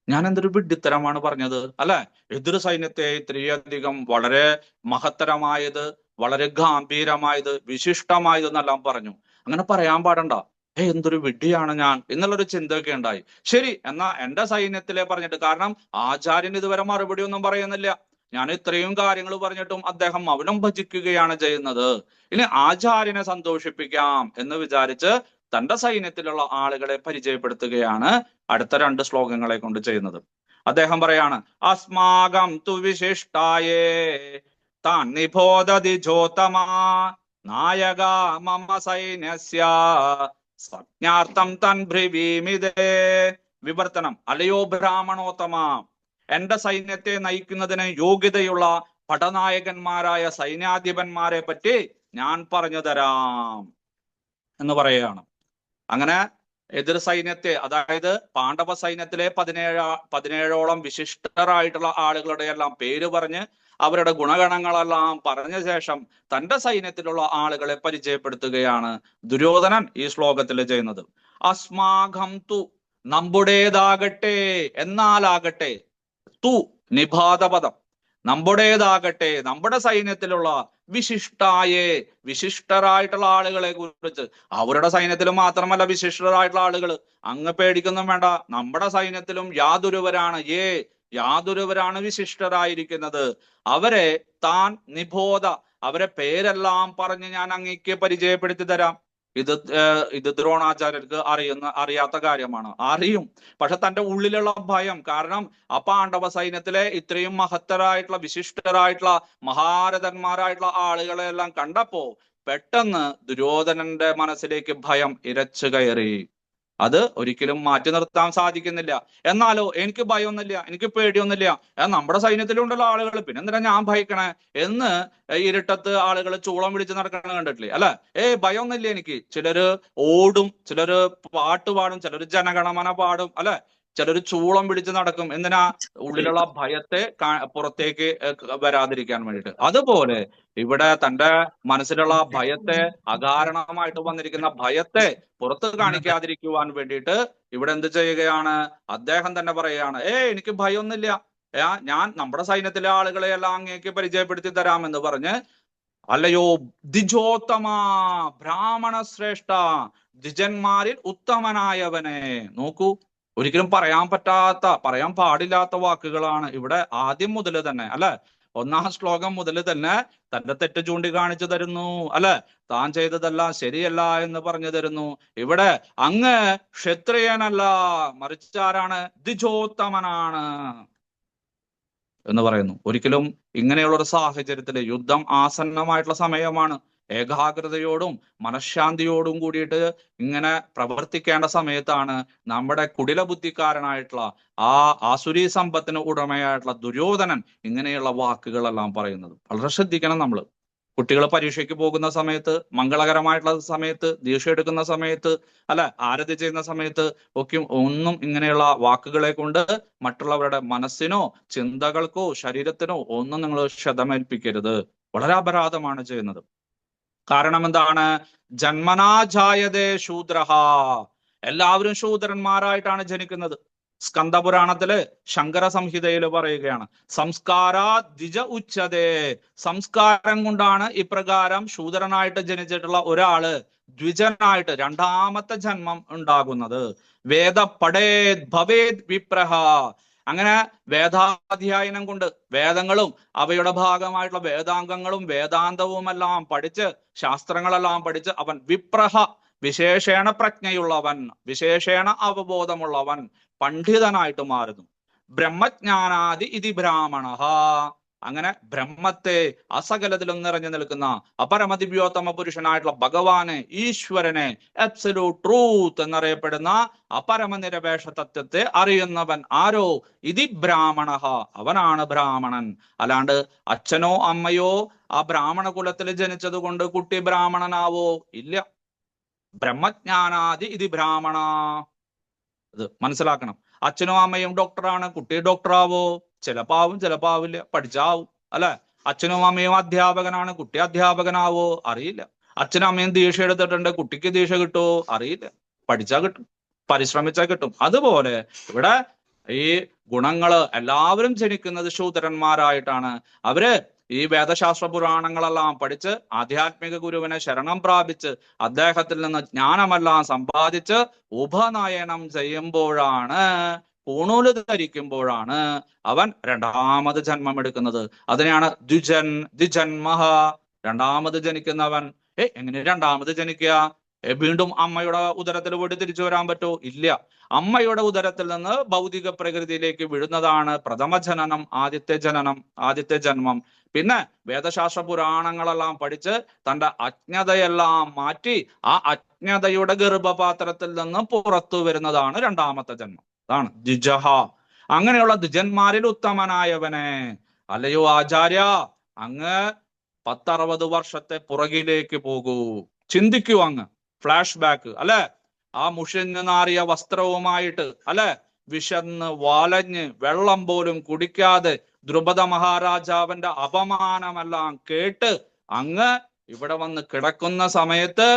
A: ഞാൻ എന്തൊരു വിഡ്ഢിത്തരമാണ് പറഞ്ഞത് അല്ലെ? എതിർ സൈന്യത്തെ ഇത്രയധികം വളരെ മഹത്തരമായത്, വളരെ ഗാംഭീരമായത്, വിശിഷ്ടമായത് എന്നെല്ലാം പറഞ്ഞു. അങ്ങനെ പറയാൻ പാടണ്ട. എന്തൊരു വിഡ്ഢിയാണ് ഞാൻ എന്നുള്ളൊരു ചിന്തയൊക്കെ ഉണ്ടായി. ശരി, എന്നാ എന്റെ സൈന്യത്തിലെ പറഞ്ഞിട്ട്, കാരണം ആചാര്യൻ ഇതുവരെ മറുപടി ഒന്നും പറയുന്നില്ല. ഞാൻ ഇത്രയും കാര്യങ്ങൾ പറഞ്ഞിട്ടും അദ്ദേഹം മൗനം ഭജിക്കുകയാണ് ചെയ്യുന്നത്. ഇനി ആചാര്യനെ സന്തോഷിപ്പിക്കാം എന്ന് വിചാരിച്ച് തന്റെ സൈന്യത്തിലുള്ള ആളുകളെ പരിചയപ്പെടുത്തുകയാണ് അടുത്ത 2 ശ്ലോകങ്ങളെ കൊണ്ട് ചെയ്യുന്നത്. അദ്ദേഹം പറയാണ്, അസ്മാകം തു വിശിഷ്ടായേ താൻ നിബോധതി ജ്യോതമാ നായക മമ സൈന്യസ്യ സംജ്ഞാർത്ഥം തൻ ബ്രവീമിതേ. വിവർത്തനം: അല്ലയോ ബ്രാഹ്മണോത്തമ, എന്റെ സൈന്യത്തെ നയിക്കുന്നതിന് യോഗ്യതയുള്ള പടനായകന്മാരായ സൈന്യാധിപന്മാരെ പറ്റി ഞാൻ പറഞ്ഞു തരാം എന്ന് അങ്ങനെ എതിർ സൈന്യത്തെ, അതായത് പാണ്ഡവ സൈന്യത്തിലെ 17ഓളം വിശിഷ്ടരായിട്ടുള്ള ആളുകളുടെ എല്ലാം പേര് പറഞ്ഞ് അവരുടെ ഗുണഗണങ്ങളെല്ലാം പറഞ്ഞ ശേഷം തന്റെ സൈന്യത്തിലുള്ള ആളുകളെ പരിചയപ്പെടുത്തുകയാണ് ദുര്യോധനൻ ഈ ശ്ലോകത്തിൽ ചെയ്യുന്നത്. അസ്മാകം തു, നമ്മുടേതാകട്ടെ, എന്നാലാകട്ടെ, തു നിബാധപദം, നമ്മുടേതാകട്ടെ, നമ്മുടെ സൈന്യത്തിലുള്ള വിശിഷ്ടായേ, വിശിഷ്ടരായിട്ടുള്ള ആളുകളെ കുറിച്ച്. അവരുടെ സൈന്യത്തിലും മാത്രമല്ല വിശിഷ്ടരായിട്ടുള്ള ആളുകൾ, അങ്ങ് പേടിക്കൊന്നും വേണ്ട. നമ്മുടെ സൈന്യത്തിലും യാതൊരുവരാണ് വിശിഷ്ടരായിരിക്കുന്നത്. അവരെ താൻ നിബോധ, അവരെ പേരെല്ലാം പറഞ്ഞ് ഞാൻ അങ്ങേക്ക് പരിചയപ്പെടുത്തി തരാം. ഇത് ദ്രോണാചാര്യർക്ക് അറിയാത്ത കാര്യമാണ്. അറിയും, പക്ഷെ തന്റെ ഉള്ളിലുള്ള ഭയം, കാരണം ആ പാണ്ഡവ സൈന്യത്തിലെ ഇത്രയും മഹത്തരായിട്ടുള്ള വിശിഷ്ടരായിട്ടുള്ള മഹാരഥന്മാരായിട്ടുള്ള ആളുകളെ എല്ലാം കണ്ടപ്പോ പെട്ടെന്ന് ദുര്യോധനന്റെ മനസ്സിലേക്ക് ഭയം ഇരച്ചു കയറി. അത് ഒരിക്കലും മാറ്റി നിർത്താൻ സാധിക്കുന്നില്ല. എന്നാലോ എനിക്ക് ഭയമൊന്നുമില്ല, എനിക്ക് പേടിയൊന്നുമില്ല, നമ്മുടെ സൈന്യത്തിലുണ്ടല്ലോ ആളുകൾ, പിന്നെന്തിനാ ഞാൻ ഭയക്കണേ എന്ന് ഇരുട്ടത്ത് ആളുകൾ ചൂളം പിടിച്ച് നടക്കണ കണ്ടിട്ടില്ലേ? അല്ലെ? ഭയമൊന്നുമില്ല എനിക്ക്. ചിലര് ഓടും, ചിലര് പാട്ട് പാടും, ചിലര് ജനഗണമന പാടും, അല്ലെ? ചിലര് ചൂളം പിടിച്ച് നടക്കും. എന്തിനാ? ഉള്ളിലുള്ള ഭയത്തെ പുറത്തേക്ക് വരാതിരിക്കാൻ വേണ്ടിയിട്ട്. അതുപോലെ ഇവിടെ തന്റെ മനസ്സിലുള്ള ഭയത്തെ, അകാരണമായിട്ട് വന്നിരിക്കുന്ന ഭയത്തെ പുറത്ത് കാണിക്കാതിരിക്കുവാൻ വേണ്ടിയിട്ട് ഇവിടെ എന്ത് ചെയ്യുകയാണ്? അദ്ദേഹം തന്നെ പറയുകയാണ്, എനിക്ക് ഭയമൊന്നുമില്ല, ഞാൻ നമ്മുടെ സൈന്യത്തിലെ ആളുകളെ എല്ലാം അങ്ങേക്ക് പരിചയപ്പെടുത്തി തരാമെന്ന് പറഞ്ഞ്, അല്ലയോ ദ്വിജോത്തമ, ബ്രാഹ്മണ ശ്രേഷ്ഠ, ദ്വിജന്മാരിൽ ഉത്തമനായവനെ. നോക്കൂ, ഒരിക്കലും പറയാൻ പാടില്ലാത്ത വാക്കുകളാണ് ഇവിടെ ആദ്യം മുതൽ തന്നെ, അല്ലെ? 1-ാം ശ്ലോകം മുതൽ തന്നെ തന്റെ തെറ്റ് ചൂണ്ടിക്കാണിച്ചു തരുന്നു, അല്ലെ? താൻ ചെയ്തതെല്ലാം ശരിയല്ല എന്ന് പറഞ്ഞു തരുന്നു. ഇവിടെ അങ്ങ് ക്ഷത്രിയനല്ല, മറിച്ച് ആരാണ്? ദ്വിജോത്തമനാണ് എന്ന് പറയുന്നു. ഒരിക്കലും ഇങ്ങനെയുള്ളൊരു സാഹചര്യത്തിൽ, യുദ്ധം ആസന്നമായിട്ടുള്ള സമയമാണ്, ഏകാഗ്രതയോടും മനഃശാന്തിയോടും കൂടിയിട്ട് ഇങ്ങനെ പ്രവർത്തിക്കേണ്ട സമയത്താണ് നമ്മുടെ കുടില ബുദ്ധിക്കാരനായിട്ടുള്ള ആ ആസുരീ സമ്പത്തിന് ഉടമയായിട്ടുള്ള ദുര്യോധനൻ ഇങ്ങനെയുള്ള വാക്കുകളെല്ലാം പറയുന്നത്. വളരെ ശ്രദ്ധിക്കണം നമ്മൾ. കുട്ടികൾ പരീക്ഷയ്ക്ക് പോകുന്ന സമയത്ത്, മംഗളകരമായിട്ടുള്ള സമയത്ത്, ദീക്ഷ എടുക്കുന്ന സമയത്ത്, അല്ലെ, ആരതി ചെയ്യുന്ന സമയത്ത് ഒക്കെ ഒന്നും ഇങ്ങനെയുള്ള വാക്കുകളെ കൊണ്ട് മറ്റുള്ളവരുടെ മനസ്സിനോ ചിന്തകൾക്കോ ശരീരത്തിനോ ഒന്നും നിങ്ങൾ ക്ഷതമേൽപ്പിക്കരുത്. വളരെ അപരാധമാണ് ചെയ്യുന്നത്. കാരണം എന്താണ്? ജന്മനാജായതേ ശൂദ്രഹ, എല്ലാവരും ശൂദ്രന്മാരായിട്ടാണ് ജനിക്കുന്നത്. സ്കന്ദപുരാണത്തില് ശങ്കര സംഹിതയിൽ പറയുകയാണ്, സംസ്കാരാ ദ്വിജ ഉച്ചതേ, സംസ്കാരം കൊണ്ടാണ് ഇപ്രകാരം ശൂദ്രനായിട്ട് ജനിച്ചിട്ടുള്ള ഒരാള് ദ്വിജനായിട്ട് രണ്ടാമത്തെ ജന്മം ഉണ്ടാകുന്നത്. വേദ പഠേത് ഭവേത് വിപ്രഹ, അങ്ങനെ വേദാധ്യായനം കൊണ്ട് വേദങ്ങളും അവയുടെ ഭാഗമായിട്ടുള്ള വേദാംഗങ്ങളും വേദാന്തവും എല്ലാം പഠിച്ച്, ശാസ്ത്രങ്ങളെല്ലാം പഠിച്ച് അവൻ വിപ്രഹ, വിശേഷേണ പ്രജ്ഞയുള്ളവൻ, വിശേഷേണ അവബോധമുള്ളവൻ, പണ്ഡിതനായിട്ട് മാറുന്നു. ബ്രഹ്മജ്ഞാനാദി ഇതി ബ്രാഹ്മണ, അങ്ങനെ ബ്രഹ്മത്തെ അസകലത്തിലും നിറഞ്ഞു നിൽക്കുന്ന അപരമദിവ്യോത്തമ പുരുഷനായിട്ടുള്ള ഭഗവാനെ, ഈശ്വരനെ, അബ്സല്യൂട്ട് ട്രൂത്ത് എന്നറിയപ്പെടുന്ന അപരമനിരപേക്ഷ തത്വത്തെ അറിയുന്നവൻ ആരോ? ഇതി ബ്രാഹ്മണ, അവനാണ് ബ്രാഹ്മണൻ. അല്ലാണ്ട് അച്ഛനോ അമ്മയോ ആ ബ്രാഹ്മണ കുലത്തിൽ ജനിച്ചത് കൊണ്ട് കുട്ടി ബ്രാഹ്മണനാവോ? ഇല്ല. ബ്രഹ്മജ്ഞാനാദി ഇതി ബ്രാഹ്മണ, ഇത് മനസ്സിലാക്കണം. അച്ഛനും അമ്മയും ഡോക്ടറാണ്, കുട്ടി ഡോക്ടറാവോ? ചിലപ്പാവും, ചിലപ്പാവില്ല, പഠിച്ചാവും, അല്ലെ? അച്ഛനും അമ്മയും അധ്യാപകനാണ്, കുട്ടി അധ്യാപകനാവോ? അറിയില്ല. അച്ഛനും അമ്മയും ദീക്ഷ എടുത്തിട്ടുണ്ട്, കുട്ടിക്ക് ദീക്ഷ കിട്ടുമോ? അറിയില്ല. പഠിച്ചാൽ കിട്ടും, പരിശ്രമിച്ചാൽ കിട്ടും. അതുപോലെ ഇവിടെ ഈ ഗുണങ്ങള് എല്ലാവരും ജനിക്കുന്നത് ശൂദ്രന്മാരായിട്ടാണ്. അവര് ഈ വേദശാസ്ത്ര പുരാണങ്ങളെല്ലാം പഠിച്ച് ആധ്യാത്മിക ഗുരുവിനെ ശരണം പ്രാപിച്ച് അദ്ദേഹത്തിൽ നിന്ന് ജ്ഞാനമെല്ലാം സമ്പാദിച്ച് ഉപനയനം ചെയ്യുമ്പോഴാണ്, പൂണൂല് ധരിക്കുമ്പോഴാണ് അവൻ രണ്ടാമത് ജന്മം എടുക്കുന്നത്. അതിനെയാണ് ദ്വിജന്മഹ, രണ്ടാമത് ജനിക്കുന്നവൻ. എങ്ങനെ രണ്ടാമത് ജനിക്കുക? വീണ്ടും അമ്മയുടെ ഉദരത്തിൽ പോയിട്ട് തിരിച്ചു വരാൻ പറ്റുമോ? ഇല്ല. അമ്മയുടെ ഉദരത്തിൽ നിന്ന് ഭൗതിക പ്രകൃതിയിലേക്ക് വിടുന്നതാണ് പ്രഥമ ജനനം, ആദ്യത്തെ ജന്മം. പിന്നെ വേദശാസ്ത്ര പുരാണങ്ങളെല്ലാം പഠിച്ച് തന്റെ അജ്ഞതയെല്ലാം മാറ്റി ആ അജ്ഞതയുടെ ഗർഭപാത്രത്തിൽ നിന്ന് പുറത്തു വരുന്നതാണ് രണ്ടാമത്തെ ജന്മം. അതാണ് ദ്വിജഹ. അങ്ങനെയുള്ള ദ്വിജന്മാരിൽ ഉത്തമനായവനെ, അല്ലയോ ആചാര്യ, അങ്ങ് 10-60 വർഷത്തെ പുറകിലേക്ക് പോകൂ, ചിന്തിക്കൂ, അങ്ങ് ഫ്ലാഷ് ബാക്ക്, അല്ലെ? ആ മുഷിഞ്ഞു നാറിയ വസ്ത്രവുമായിട്ട്, അല്ലെ, വിശന്ന് വലഞ്ഞ് വെള്ളം പോലും കുടിക്കാതെ ദ്രുപദ മഹാരാജാവിന്റെ അപമാനമെല്ലാം കേട്ട് അങ്ങ് ഇവിടെ വന്ന് കിടക്കുന്ന സമയത്ത്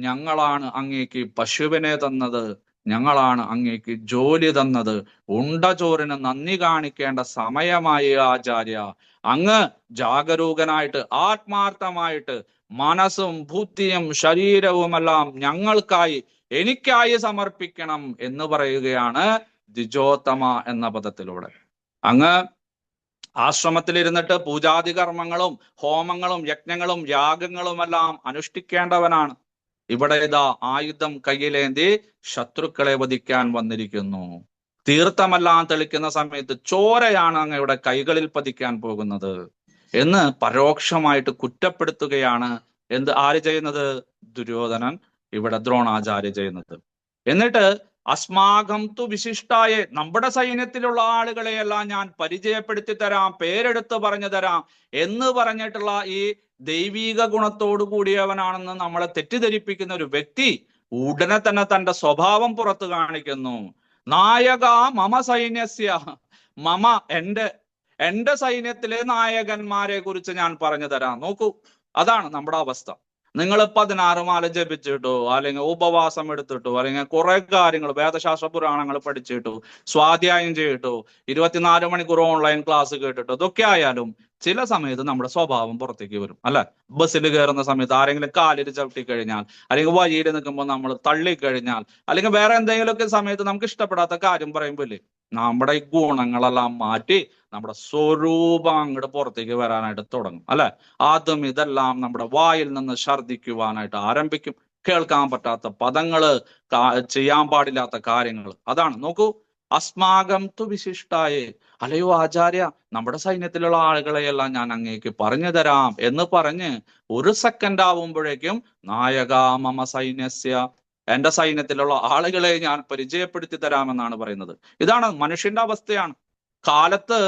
A: ഞങ്ങളാണ് അങ്ങേക്ക് പശുവിനെ തന്നത്, ഞങ്ങളാണ് അങ്ങേക്ക് ജോലി തന്നത്, ഉണ്ട ചോറിന് നന്ദി കാണിക്കേണ്ട സമയമായി ആചാര്യ. അങ്ങ് ജാഗരൂകനായിട്ട് ആത്മാർത്ഥമായിട്ട് മനസ്സും ബുദ്ധിയും ശരീരവുമെല്ലാം ഞങ്ങൾക്കായി, എനിക്കായി സമർപ്പിക്കണം എന്ന് പറയുകയാണ് ദ്വിജോത്തമ എന്ന പദത്തിലൂടെ. അങ്ങ് ആശ്രമത്തിലിരുന്നിട്ട് പൂജാതി കർമ്മങ്ങളും ഹോമങ്ങളും യജ്ഞങ്ങളും യാഗങ്ങളുമെല്ലാം അനുഷ്ഠിക്കേണ്ടവനാണ്. ഇവിടെ ഇതാ ആയുധം കയ്യിലേന്തി ശത്രുക്കളെ വധിക്കാൻ വന്നിരിക്കുന്നു. തീർത്ഥമെല്ലാം തെളിക്കുന്ന സമയത്ത് ചോരയാണ് അങ്ങയുടെ കൈകളിൽ പതിക്കാൻ പോകുന്നത് എന്ന് പരോക്ഷമായിട്ട് കുറ്റപ്പെടുത്തുകയാണ് ആര് ചെയ്യുന്നത്? ദുര്യോധനൻ, ഇവിടെ ദ്രോണാചാര്യ ചെയ്യുന്നത്. എന്നിട്ട് അസ്മാകം തു വിശിഷ്ടായെ, നമ്മുടെ സൈന്യത്തിലുള്ള ആളുകളെയെല്ലാം ഞാൻ പരിചയപ്പെടുത്തി തരാം, പേരെടുത്ത് പറഞ്ഞു തരാം എന്ന് പറഞ്ഞിട്ടുള്ള ഈ ദൈവീക ഗുണത്തോടു കൂടിയവനാണെന്ന് നമ്മളെ തെറ്റിദ്ധരിപ്പിക്കുന്ന ഒരു വ്യക്തി ഉടനെ തന്നെ തന്റെ സ്വഭാവം പുറത്തു കാണിക്കുന്നു. നായക മമ സൈന്യസ്യ, മമ എന്റെ സൈന്യത്തിലെ നായകന്മാരെ കുറിച്ച് ഞാൻ പറഞ്ഞു തരാം. നോക്കൂ, അതാണ് നമ്മുടെ അവസ്ഥ. നിങ്ങൾ 16 മാല ജപിച്ചിട്ടോ, അല്ലെങ്കിൽ ഉപവാസം എടുത്തിട്ടോ, അല്ലെങ്കിൽ കുറെ കാര്യങ്ങൾ വേദശാസ്ത്ര പുരാണങ്ങൾ പഠിച്ചിട്ടോ, സ്വാധ്യായം ചെയ്തിട്ടോ, 24 മണിക്കൂർ ഓൺലൈൻ ക്ലാസ് കേട്ടിട്ടോ, ഇതൊക്കെ ആയാലും ചില സമയത്ത് നമ്മുടെ സ്വഭാവം പുറത്തേക്ക് വരും, അല്ലെ? ബസ്സിൽ കയറുന്ന സമയത്ത് ആരെങ്കിലും കാലിൽ ചവിട്ടി കഴിഞ്ഞാൽ, അല്ലെങ്കിൽ വഴിയിൽ നിൽക്കുമ്പോൾ നമ്മൾ തള്ളിക്കഴിഞ്ഞാൽ, അല്ലെങ്കിൽ വേറെ എന്തെങ്കിലുമൊക്കെ സമയത്ത് നമുക്ക് ഇഷ്ടപ്പെടാത്ത കാര്യം പറയുമ്പോൾ നമ്മുടെ ഈ ഗുണങ്ങളെല്ലാം മാറ്റി നമ്മുടെ സ്വരൂപം അങ്ങോട്ട് പുറത്തേക്ക് വരാനായിട്ട് തുടങ്ങും, അല്ലെ? ആദ്യം ഇതെല്ലാം നമ്മുടെ വായിൽ നിന്ന് ഛർദിക്കുവാനായിട്ട് ആരംഭിക്കും. കേൾക്കാൻ പറ്റാത്ത പദങ്ങള്, ചെയ്യാൻ പാടില്ലാത്ത കാര്യങ്ങൾ. അതാണ്, നോക്കൂ, അസ്മാകം തു വിശിഷ്ടായേ, അല്ലയോ ആചാര്യ, നമ്മുടെ സൈന്യത്തിലുള്ള ആളുകളെയെല്ലാം ഞാൻ അങ്ങേക്ക് പറഞ്ഞു തരാം എന്ന് പറഞ്ഞ് 1 സെക്കൻഡ് ആവുമ്പോഴേക്കും നായക മമ സൈന്യസ്യ, എന്റെ സൈന്യത്തിലുള്ള ആളുകളെ ഞാൻ പരിചയപ്പെടുത്തി തരാമെന്നാണ് പറയുന്നത്. ഇതാണ് മനുഷ്യന്റെ അവസ്ഥയാണ്. കാലത്ത്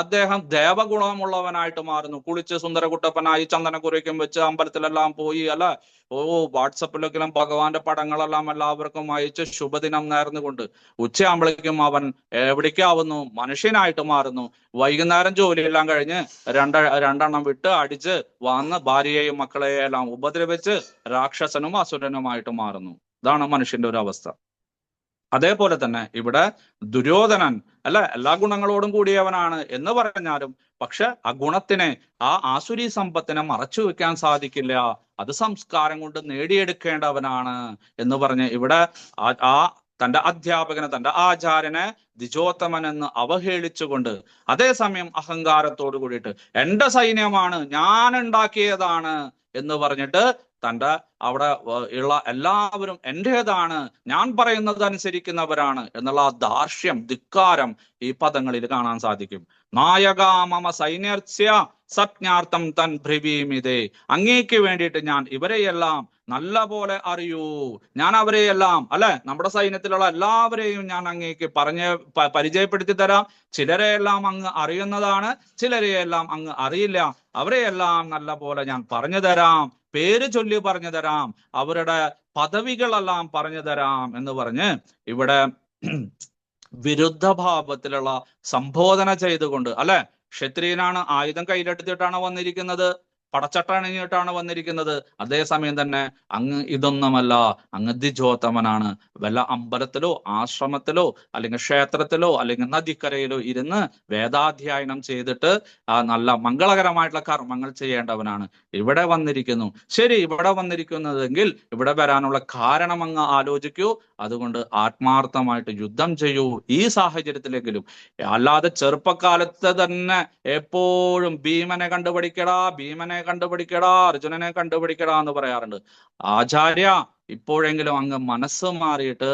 A: അദ്ദേഹം ദേവഗുണമുള്ളവനായിട്ട് മാറുന്നു. കുളിച്ച് സുന്ദരകുട്ടപ്പനായി ചന്ദനക്കുരയ്ക്കും വെച്ച് അമ്പലത്തിലെല്ലാം പോയി, അല്ല, വാട്സപ്പിലൊക്കെല്ലാം ഭഗവാന്റെ പടങ്ങളെല്ലാം എല്ലാവർക്കും അയച്ച് ശുഭദിനം നേർന്നുകൊണ്ട് ഉച്ചയാകുമ്പോഴേക്കും അവൻ എവിടേക്കാവുന്നു? മനുഷ്യനായിട്ട് മാറുന്നു. വൈകുന്നേരം ജോലിയെല്ലാം കഴിഞ്ഞ് രണ്ടെണ്ണം വിട്ട് അടിച്ച് വന്ന് ഭാര്യയെയും മക്കളെയും എല്ലാം ഉപദ്രവിച്ച് രാക്ഷസനും അസുരനുമായിട്ട് മാറുന്നു. ഇതാണ് മനുഷ്യന്റെ ഒരു അവസ്ഥ. അതേപോലെ തന്നെ ഇവിടെ ദുര്യോധനൻ, അല്ല, എല്ലാ ഗുണങ്ങളോടും കൂടിയവനാണ് എന്ന് പറഞ്ഞാലും പക്ഷെ ആ ഗുണത്തിനെ, ആ ആസുരി സമ്പത്തിനെ മറച്ചു വെക്കാൻ സാധിക്കില്ല. അത് സംസ്കാരം കൊണ്ട് നേടിയെടുക്കേണ്ടവനാണ് എന്ന് പറഞ്ഞ് ഇവിടെ ആ തന്റെ അധ്യാപകനെ, തന്റെ ആചാര്യനെ ദ്വിജോത്തമൻ എന്ന് അവഹേളിച്ചുകൊണ്ട്, അതേസമയം അഹങ്കാരത്തോടു കൂടിയിട്ട് എന്റെ സൈന്യമാണ്, ഞാൻ ഉണ്ടാക്കിയതാണ് എന്ന് പറഞ്ഞിട്ട് തന്റെ അവിടെ ഉള്ള എല്ലാവരും എന്റേതാണ്, ഞാൻ പറയുന്നത് അനുസരിക്കുന്നവരാണ് എന്നുള്ള ആ ധാർഷ്ട്യം, ധിക്കാരം ഈ പദങ്ങളിൽ കാണാൻ സാധിക്കും. നായക മമ സൈന്യസ്യ സജ്ഞാർത്ഥം തൻ ഭ്രവീമിതേ, അങ്ങേക്ക് വേണ്ടിയിട്ട് ഞാൻ ഇവരെയെല്ലാം നല്ല പോലെ അറിയൂ, ഞാൻ അവരെയെല്ലാം, അല്ലെ, നമ്മുടെ സൈന്യത്തിലുള്ള എല്ലാവരെയും ഞാൻ അങ്ങേക്ക് പരിചയപ്പെടുത്തി തരാം. ചിലരെയെല്ലാം അങ്ങ് അറിയുന്നതാണ്, ചിലരെയെല്ലാം അങ്ങ് അറിയില്ല, അവരെയെല്ലാം നല്ല പോലെ ഞാൻ പറഞ്ഞു തരാം, പേര് ചൊല്ലി പറഞ്ഞു തരാം, അവരുടെ പദവികളെല്ലാം പറഞ്ഞു തരാം എന്ന് പറഞ്ഞ് ഇവിടെ വിരുദ്ധഭാവത്തിലുള്ള സംബോധന ചെയ്തുകൊണ്ട്, അല്ലെ, ക്ഷത്രിയനാണ്, ആയുധം കയ്യിലെടുത്തിട്ടാണ് വന്നിരിക്കുന്നത്, പടച്ചട്ടണിഞ്ഞിട്ടാണ് വന്നിരിക്കുന്നത്. അതേസമയം തന്നെ അങ്ങ് ഇതൊന്നുമല്ല, അങ്ങ് ദ്വിജോത്തമനാണ്. വല്ല അമ്പലത്തിലോ ആശ്രമത്തിലോ അല്ലെങ്കിൽ ക്ഷേത്രത്തിലോ അല്ലെങ്കിൽ നദിക്കരയിലോ ഇരുന്ന് വേദാധ്യയനം ചെയ്തിട്ട് നല്ല മംഗളകരമായിട്ടുള്ള കർമ്മങ്ങൾ ചെയ്യേണ്ടവനാണ്. ഇവിടെ വന്നിരിക്കുന്നു. ശരി, ഇവിടെ വന്നിരിക്കുന്നതെങ്കിൽ ഇവിടെ വരാനുള്ള കാരണം അങ്ങ് ആലോചിക്കൂ. അതുകൊണ്ട് ആത്മാർത്ഥമായിട്ട് യുദ്ധം ചെയ്യൂ ഈ സാഹചര്യത്തിലെങ്കിലും. അല്ലാതെ ചെറുപ്പകാലത്ത് തന്നെ എപ്പോഴും ഭീമനെ കണ്ടുപിടിക്കടാ, ഭീമനെ കണ്ടുപിടിക്കടാ, അർജുനനെ കണ്ടുപിടിക്കടാ എന്ന് പറയാറുണ്ട്. ആചാര്യ, ഇപ്പോഴെങ്കിലും അങ്ങ് മനസ്സ് മാറിയിട്ട്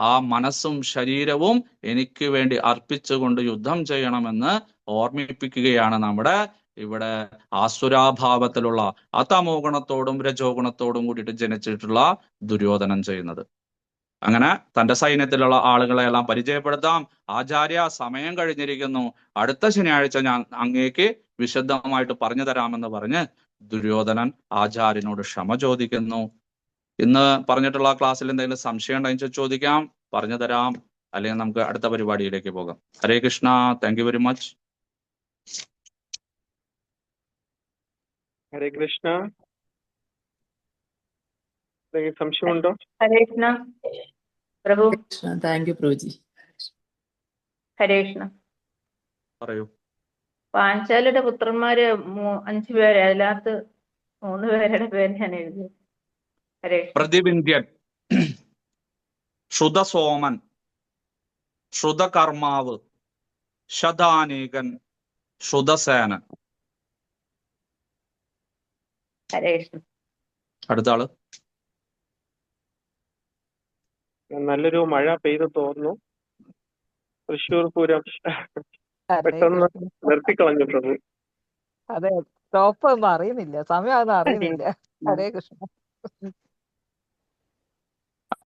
A: ആ മനസ്സും ശരീരവും എനിക്ക് വേണ്ടി അർപ്പിച്ചുകൊണ്ട് യുദ്ധം ചെയ്യണമെന്ന് ഓർമ്മിപ്പിക്കുകയാണ് നമ്മുടെ ഇവിടെ ആസുരാഭാവത്തിലുള്ള തമോ ഗുണത്തോടും രജോ ഗുണത്തോടും കൂടിയിട്ട് ജനിച്ചിട്ടുള്ള ദുര്യോധനൻ ചെയ്യുന്നത്. അങ്ങനെ തന്റെ സൈന്യത്തിലുള്ള ആളുകളെ എല്ലാം പരിചയപ്പെടുത്താം. ആചാര്യ, സമയം കഴിഞ്ഞിരിക്കുന്നു, അടുത്ത ശനിയാഴ്ച ഞാൻ അങ്ങേക്ക് വിശദമായിട്ട് പറഞ്ഞു തരാമെന്ന് പറഞ്ഞ് ദുര്യോധനൻ ആചാര്യനോട് ക്ഷമ ചോദിക്കുന്നു. ഇന്ന് പറഞ്ഞിട്ടുള്ള ക്ലാസ്സിൽ എന്തെങ്കിലും സംശയം ഉണ്ടെങ്കിൽ ചോദിക്കാം, പറഞ്ഞു തരാം. അല്ലെങ്കിൽ നമുക്ക് അടുത്ത പരിപാടിയിലേക്ക് പോകാം. Hare Krishna. Thank you very much.
B: Hare Krishna. സംശയമുണ്ടോ?
C: ഹരേ കൃഷ്ണ പ്രഭു.
D: താങ്ക് യു പ്രഭുജി.
C: ഹരേ കൃഷ്ണ.
A: പറയൂ.
C: പാഞ്ചാലിയുടെ പുത്രന്മാര് 5 പേര്, അതിനകത്ത് 3 പേരുടെ പേര് ഞാൻ എഴുതി. ഹരേ കൃഷ്ണ.
A: പ്രതിവിന്ധ്യൻ, ശ്രുതസോമൻ, ശ്രുതകർമാവ്, ശതാനീകൻ, ശ്രുതസേനൻ.
C: ഹരേ കൃഷ്ണ.
A: അടുത്ത ആള്.
B: നല്ലൊരു മഴ പെയ്തു തോന്നുന്നു. തൃശ്ശൂർ പൂരം പെട്ടെന്ന് നിർത്തിക്കളഞ്ഞു പ്രഭു.
D: അതെ, സ്റ്റോപ്പ് ഒന്നും അറിയുന്നില്ല, സമയം ഒന്നും അറിയുന്നില്ല. ഹരേ കൃഷ്ണ.